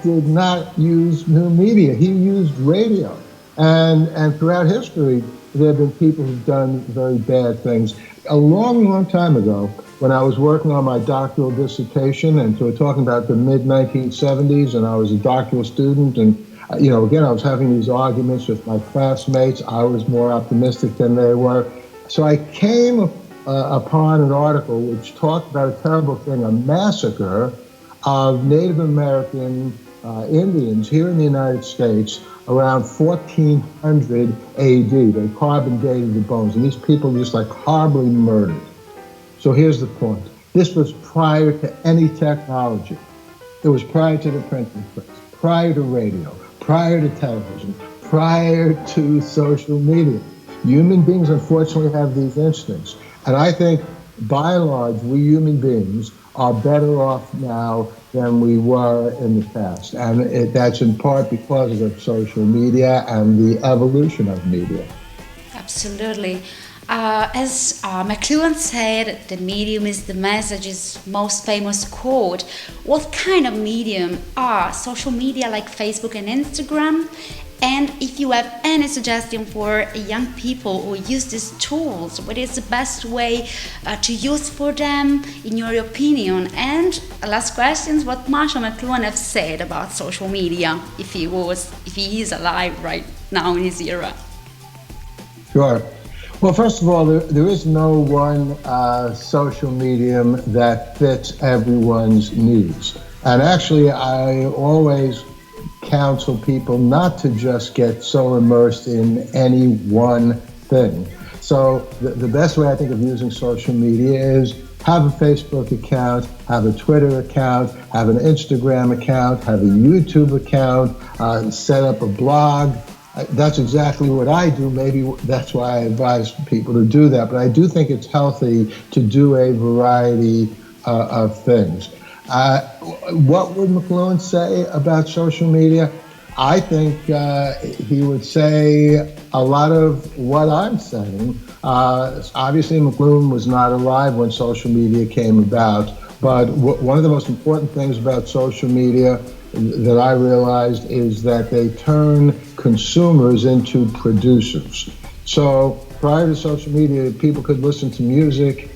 did not use new media. He used radio. And throughout history, there have been people who've done very bad things. A long, long time ago, when I was working on my doctoral dissertation, and so we're talking about the mid-1970s, and I was a doctoral student, and again, I was having these arguments with my classmates. I was more optimistic than they were. So I came upon an article which talked about a terrible thing, a massacre of Native American Indians here in the United States around 1400 AD. They carbon dated the bones, and these people were just like horribly murdered. So here's the point. This was prior to any technology. It was prior to the printing press, prior to radio, prior to television, prior to social media. Human beings, unfortunately, have these instincts. And I think, by and large, we human beings are better off now than we were in the past. And that's in part because of social media and the evolution of media. Absolutely. As McLuhan said, the medium is the message's most famous quote. What kind of medium are social media like Facebook and Instagram? And if you have any suggestion for young people who use these tools, what is the best way to use for them, in your opinion? And last question, what Marshall McLuhan have said about social media, if he is alive right now in his era? Sure. Well, first of all, there is no one social medium that fits everyone's needs. And actually, I always counsel people not to just get so immersed in any one thing. So the best way I think of using social media is have a Facebook account, have a Twitter account, have an Instagram account, have a YouTube account, set up a blog. That's exactly what I do. Maybe that's why I advise people to do that. But I do think it's healthy to do a variety of things. What would McLuhan say about social media? I think he would say a lot of what I'm saying. Obviously, McLuhan was not alive when social media came about, but one of the most important things about social media that I realized is that they turn consumers into producers. So prior to social media, people could listen to music,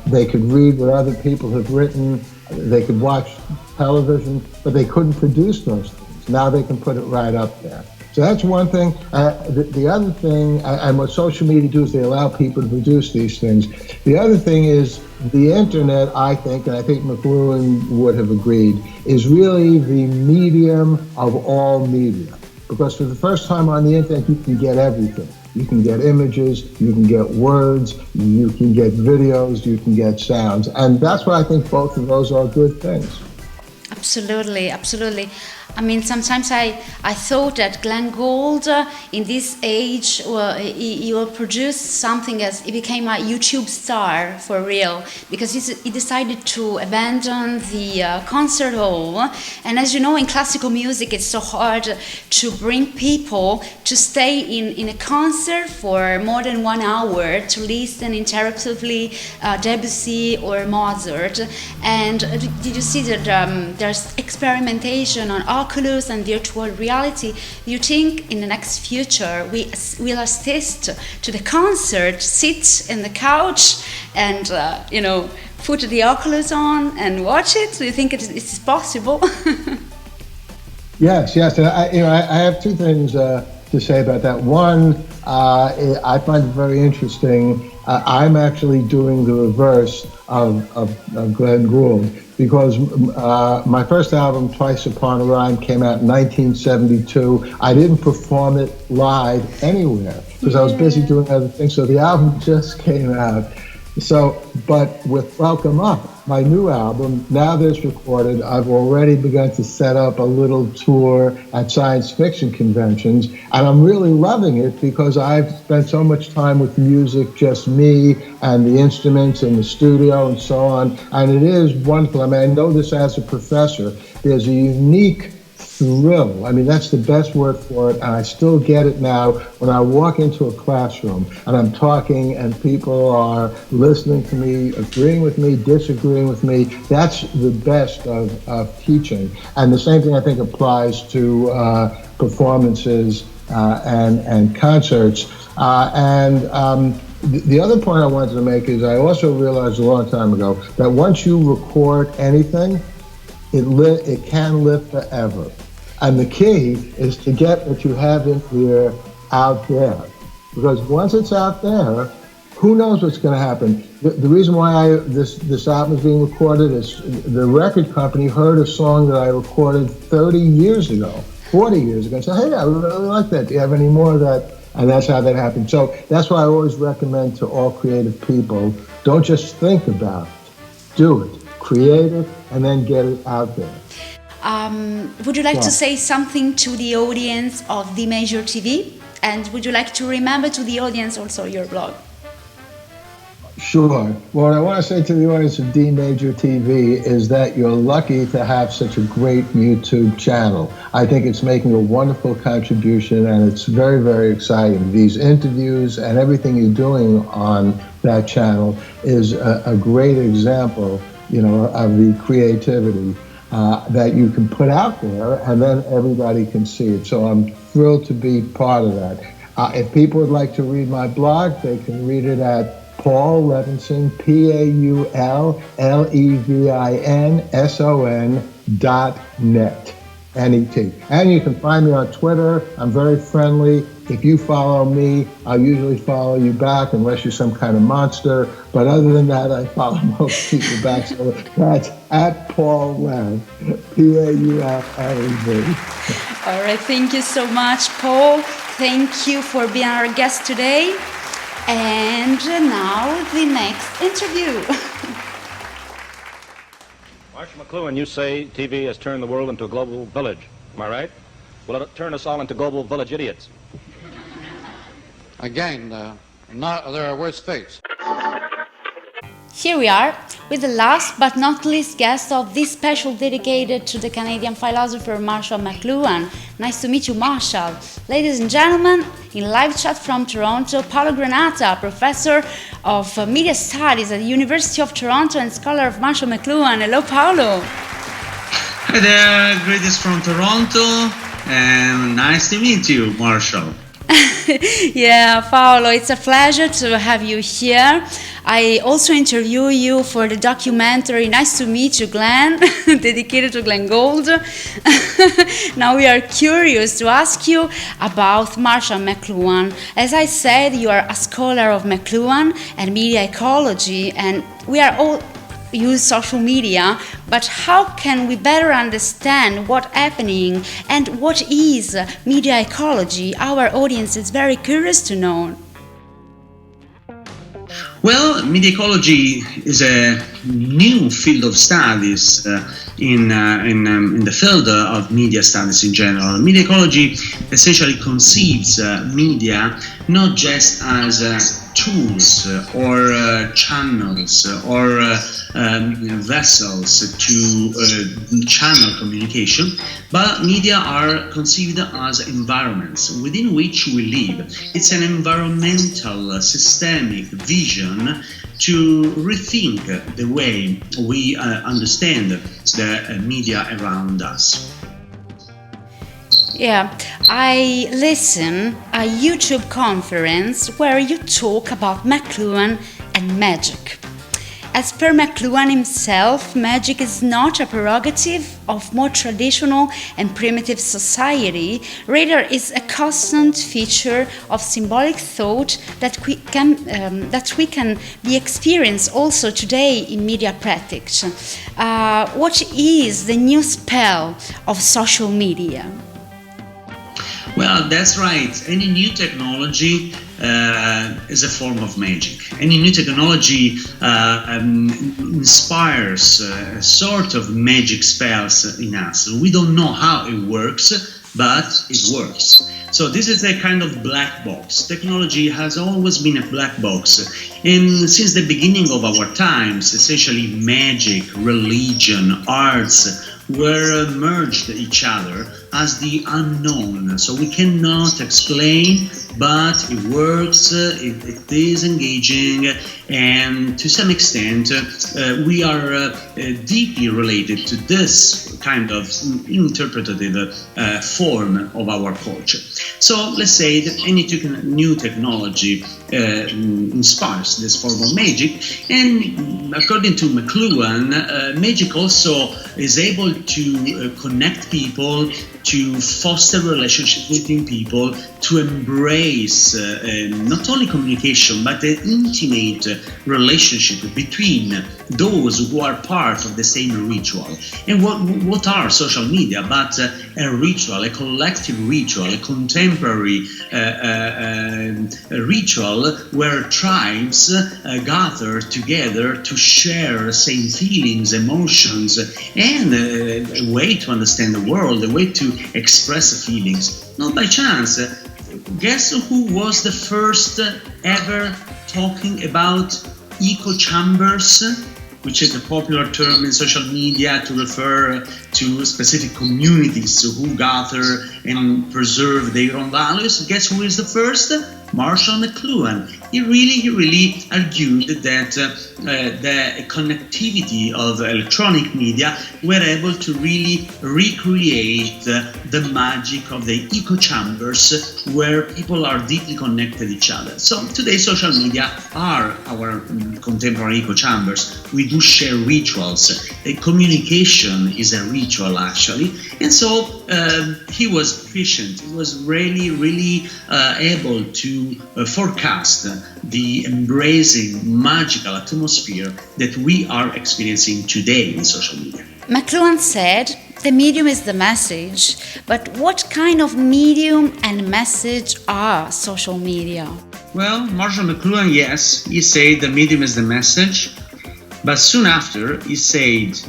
they could read what other people have written, they could watch television, but they couldn't produce those things. Now they can put it right up there. So that's one thing. The other thing, and what social media do is they allow people to produce these things. The other thing is the internet, I think, and I think McLuhan would have agreed, is really the medium of all media. Because for the first time on the internet, you can get everything. You can get images, you can get words, you can get videos, you can get sounds. And that's why I think both of those are good things. Absolutely, absolutely. I mean, sometimes I thought that Glenn Gould, in this age, he will produce something as he became a YouTube star for real, because he decided to abandon the concert hall. And as you know, in classical music, it's so hard to bring people to stay in a concert for more than 1 hour to listen interruptively Debussy or Mozart. And did you see that there's experimentation on Oculus and virtual reality? You think in the next future we will assist to the concert, sit in the couch and put the Oculus on and watch it? Do you think it is possible? Yes. And I have two things to say about that. One, I find it very interesting. I'm actually doing the reverse of Glenn Gould, because my first album, Twice Upon a Rhyme, came out in 1972. I didn't perform it live anywhere because I was busy doing other things. So the album just came out. But with Welcome Up, my new album, now that it's recorded, I've already begun to set up a little tour at science fiction conventions, and I'm really loving it because I've spent so much time with music, just me and the instruments in the studio and so on, and it is wonderful. I mean, I know this as a professor. There's a unique thrill. I mean, that's the best word for it, and I still get it now when I walk into a classroom and I'm talking and people are listening to me, agreeing with me, disagreeing with me. That's the best of teaching. And the same thing I think applies to performances and concerts. The other point I wanted to make is I also realized a long time ago that once you record anything, it can live forever. And the key is to get what you have in here out there. Because once it's out there, who knows what's going to happen? The reason why this album is being recorded is the record company heard a song that I recorded 30 years ago, 40 years ago, and said, hey, I really like that. Do you have any more of that? And that's how that happened. So that's why I always recommend to all creative people, don't just think about it, do it, create it, and then get it out there. Would you like to say something to the audience of The Major TV? And would you like to remember to the audience also your blog? Sure. What I want to say to the audience of D Major TV is that you're lucky to have such a great YouTube channel. I think it's making a wonderful contribution, and it's very, very exciting. These interviews and everything you're doing on that channel is a great example, of the creativity that you can put out there, and then everybody can see it. So I'm thrilled to be part of that. If people would like to read my blog, they can read it at Paul Levinson, PaulLevinson.net, N-E-T. And you can find me on Twitter. I'm very friendly. If you follow me, I'll usually follow you back unless you're some kind of monster. But other than that, I follow most people back. So that's at Paul Lev, P-A-U-L-L-E-V. All right, thank you so much, Paul. Thank you for being our guest today. And now the next interview. Marshall McLuhan, you say TV has turned the world into a global village. Am I right? Will it turn us all into global village idiots? Again, there are worse fates. Here we are with the last but not least guest of this special dedicated to the Canadian philosopher Marshall McLuhan. Nice to meet you, Marshall. Ladies and gentlemen, in live chat from Toronto, Paolo Granata, professor of media studies at the University of Toronto and scholar of Marshall McLuhan. Hello, Paolo. Hi there, greetings from Toronto, and nice to meet you, Marshall. Yeah, Paolo, it's a pleasure to have you here. I also interview you for the documentary Nice to Meet You, Glenn, dedicated to Glenn Gould. Now we are curious to ask you about Marshall McLuhan. As I said, you are a scholar of McLuhan and media ecology, and we are all use social media, but how can we better understand what's happening and what is media ecology? Our audience is very curious to know. Well, media ecology is a new field of studies in the field of media studies in general. Media ecology essentially conceives media not just as tools or channels or vessels to channel communication, but media are conceived as environments within which we live. It's an environmental, systemic vision to rethink the way we understand the media around us. Yeah, I listen a YouTube conference where you talk about McLuhan and magic. As per McLuhan himself, magic is not a prerogative of more traditional and primitive society, rather is a constant feature of symbolic thought that we can be experienced also today in media practice. What is the new spell of social media? Well, that's right. Any new technology is a form of magic. Any new technology inspires a sort of magic spells in us. We don't know how it works, but it works. So this is a kind of black box. Technology has always been a black box. And since the beginning of our times, essentially magic, religion, arts were merged each other as the unknown. So we cannot explain but it works, it is engaging, and to some extent we are deeply related to this kind of interpretative form of our culture. So let's say that any new technology inspires this form of magic, and according to McLuhan, magic also is able to connect people, to foster relationship within people, to embrace not only communication but an intimate relationship between those who are part of the same ritual. And what are social media but a ritual, a collective ritual, a contemporary ritual where tribes gather together to share same feelings, emotions, and a way to understand the world, a way to express feelings. Not by chance, guess who was the first ever talking about echo chambers, which is a popular term in social media to refer to specific communities who gather and preserve their own values? Guess who is the first? Marshall McLuhan. He really argued that the connectivity of electronic media were able to really recreate the magic of the echo chambers where people are deeply connected to each other. So today social media are our contemporary echo chambers. We do share rituals. Communication is a ritual actually. And so he was efficient. He was really able to forecast the embracing magical atmosphere that we are experiencing today in social media. McLuhan said, the medium is the message, but what kind of medium and message are social media? Well, Marshall McLuhan, yes, he said the medium is the message, but soon after he said,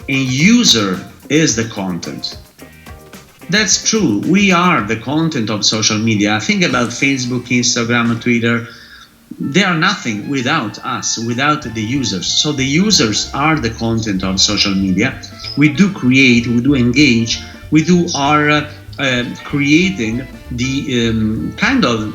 a user is the content. That's true. We are the content of social media. Think about Facebook, Instagram, Twitter. They are nothing without us, without the users. So the users are the content of social media. We do create, we do engage, we do are creating the kind of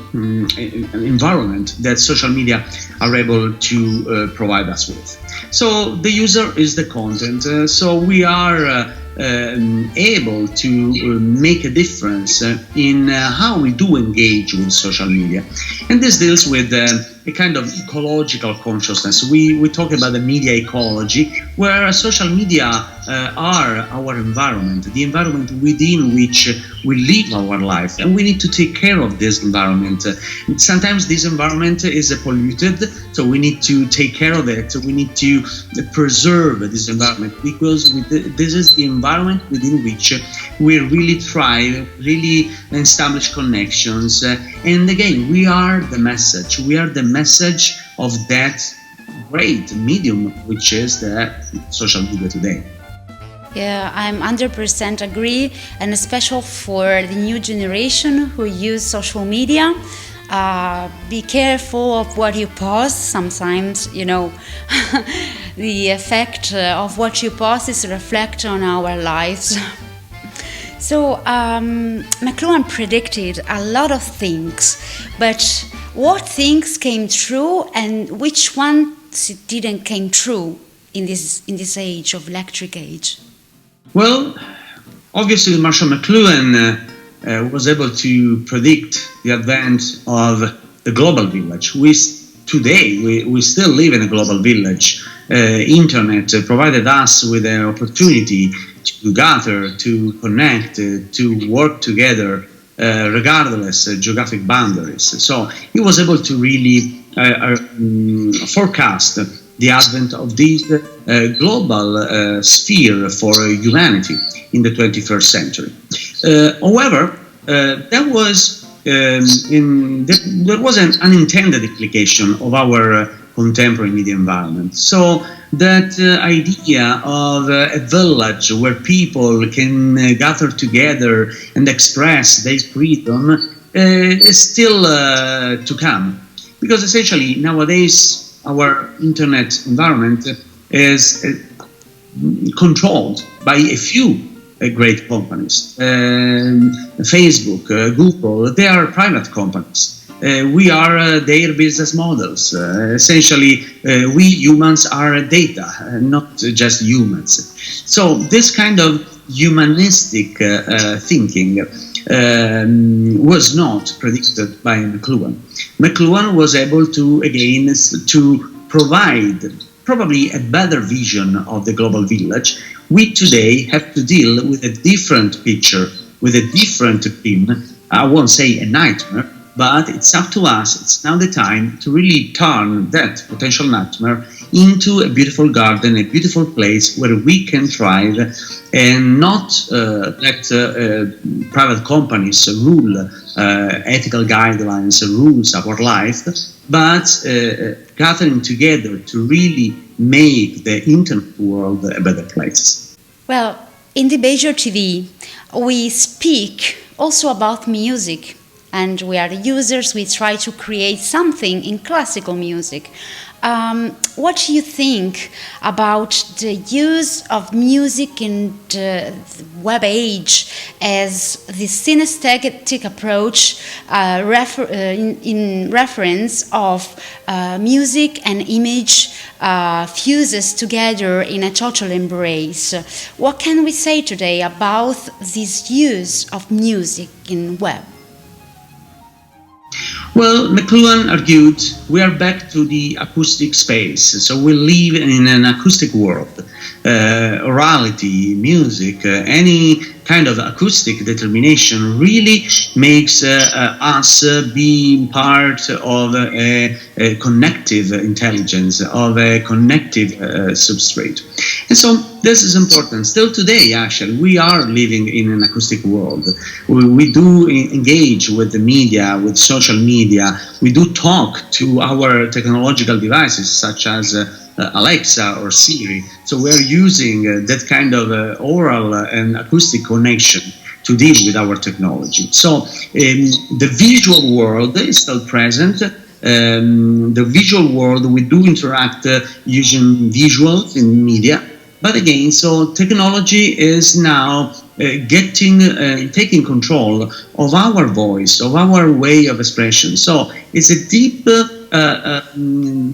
environment that social media are able to provide us with. So the user is the content. So we are able to make a difference in how we do engage with social media. And this deals with a kind of ecological consciousness. We talk about the media ecology, where social media are our environment, the environment within which we live our life, and we need to take care of this environment. Sometimes this environment is polluted, so we need to take care of it. We need to preserve this environment, because this is the environment within which we really thrive, really establish connections. And again, we are the message. We are the message of that great medium, which is the social media today. Yeah, I'm 100% agree, and especially for the new generation who use social media. Be careful of what you post. Sometimes, you know, the effect of what you post is reflect on our lives. So McLuhan predicted a lot of things, but what things came true and which ones didn't came true in this age of electric age? Well, obviously Marshall McLuhan was able to predict the advent of the global village. Today we still live in a global village. Internet provided us with the opportunity to gather, to connect, to work together, regardless of geographic boundaries. So he was able to really forecast the advent of this global sphere for humanity in the 21st century. However, there was an unintended implication of our contemporary media environment. So that idea of a village where people can gather together and express their freedom is still to come. Because essentially nowadays our internet environment is controlled by a few great companies. Facebook, Google, they are private companies. we are their business models. Essentially, we humans are data, not just humans. So this kind of humanistic thinking was not predicted by McLuhan. McLuhan was able to, again, to provide probably a better vision of the global village. We today have to deal with a different picture, with a different theme. I won't say a nightmare, but it's up to us. It's now the time to really turn that potential nightmare into a beautiful garden, a beautiful place where we can thrive and not let private companies rule ethical guidelines, rules of our life, but gathering together to really make the internet world a better place. Well, in the Beijing TV, we speak also about music, and we are the users. We try to create something in classical music. What do you think about the use of music in the web age as the synesthetic approach in reference of music and image fuses together in a total embrace? What can we say today about this use of music in web? Well, McLuhan argued we are back to the acoustic space, so we live in an acoustic world. Orality, music, any kind of acoustic determination really makes us be part of a connective intelligence, of a connective substrate. And so this is important. Still today, actually, we are living in an acoustic world. We do engage with the media, with social media. We do talk to our technological devices, such as Alexa or Siri. So we're using that kind of oral and acoustic connection to deal with our technology. So the visual world is still present. The visual world, we do interact using visuals in media. But again, so technology is now taking control of our voice, of our way of expression. So it's a deep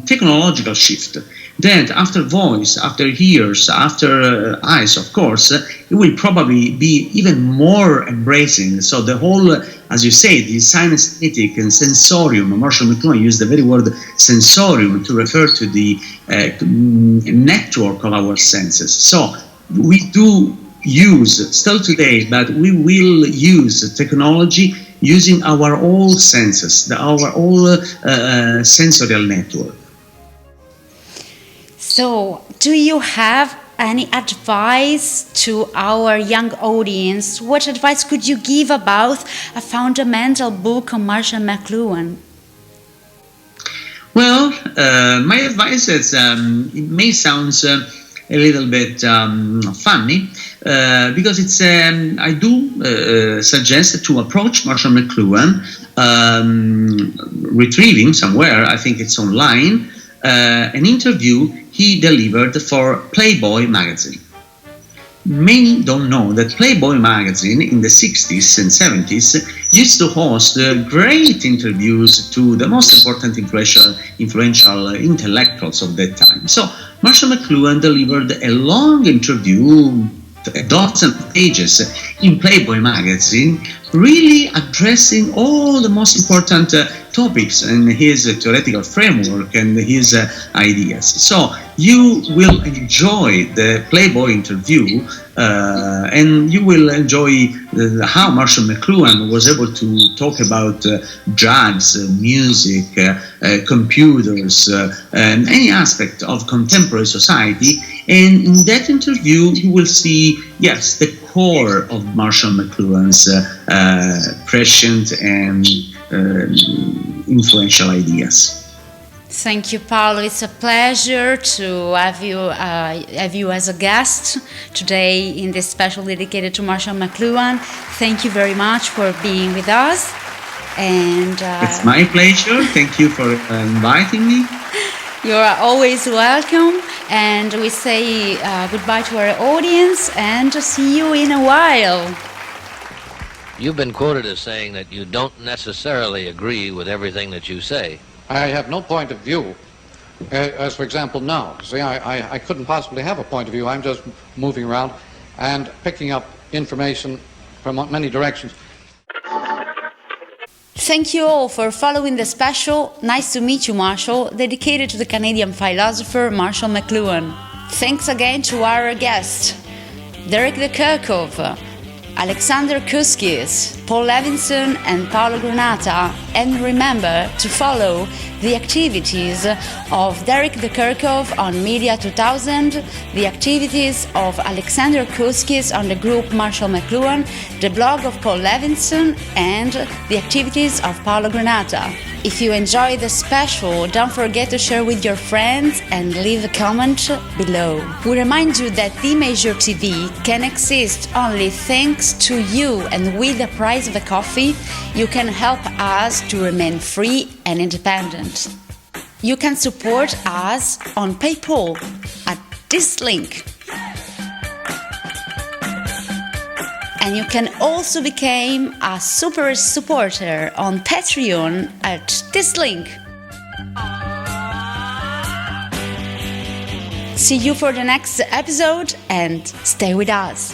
technological shift that after voice, after ears, after eyes, of course, it will probably be even more embracing. So the whole, as you say, the synesthetic and sensorium, Marshall McLuhan used the very word sensorium to refer to the network of our senses. So we do use, still today, but we will use technology using our all senses, our all sensorial network. So, do you have any advice to our young audience? What advice could you give about a fundamental book on Marshall McLuhan? Well, my advice is, it may sound a little bit funny, because it's I do suggest to approach Marshall McLuhan, retrieving somewhere, I think it's online, an interview he delivered for Playboy magazine. Many don't know that Playboy magazine in the 60s and 70s used to host great interviews to the most important influential intellectuals of that time. So Marshall McLuhan delivered a long interview, a dozen pages in Playboy magazine, really addressing all the most important topics in his theoretical framework and his ideas. So you will enjoy the Playboy interview, and you will enjoy how Marshall McLuhan was able to talk about drugs, music, computers, and any aspect of contemporary society. And in that interview, you will see, yes, the core of Marshall McLuhan's prescient and influential ideas. Thank you, Paolo. It's a pleasure to have you as a guest today in this special dedicated to Marshall McLuhan. Thank you very much for being with us. And it's my pleasure. Thank you for inviting me. You are always welcome. And we say goodbye to our audience and to see you in a while. You've been quoted as saying that you don't necessarily agree with everything that you say. I have no point of view, as for example now. See, I couldn't possibly have a point of view. I'm just moving around and picking up information from many directions. Thank you all for following the special Nice to Meet You, Marshall, dedicated to the Canadian philosopher Marshall McLuhan. Thanks again to our guests, Derrick the Kerckhove, Alexander Kuskis, Paul Levinson and Paolo Granata, and remember to follow the activities of Derrick the Kerckhove on Media 2000, the activities of Alexander Kuskis on the group Marshall McLuhan, the blog of Paul Levinson, and the activities of Paolo Granata. If you enjoy the special, don't forget to share with your friends and leave a comment below. We remind you that D-Major TV can exist only thanks to you, and with the price of a coffee, you can help us to remain free and independent. You can support us on PayPal at this link. And you can also become a super supporter on Patreon at this link. See you for the next episode and stay with us.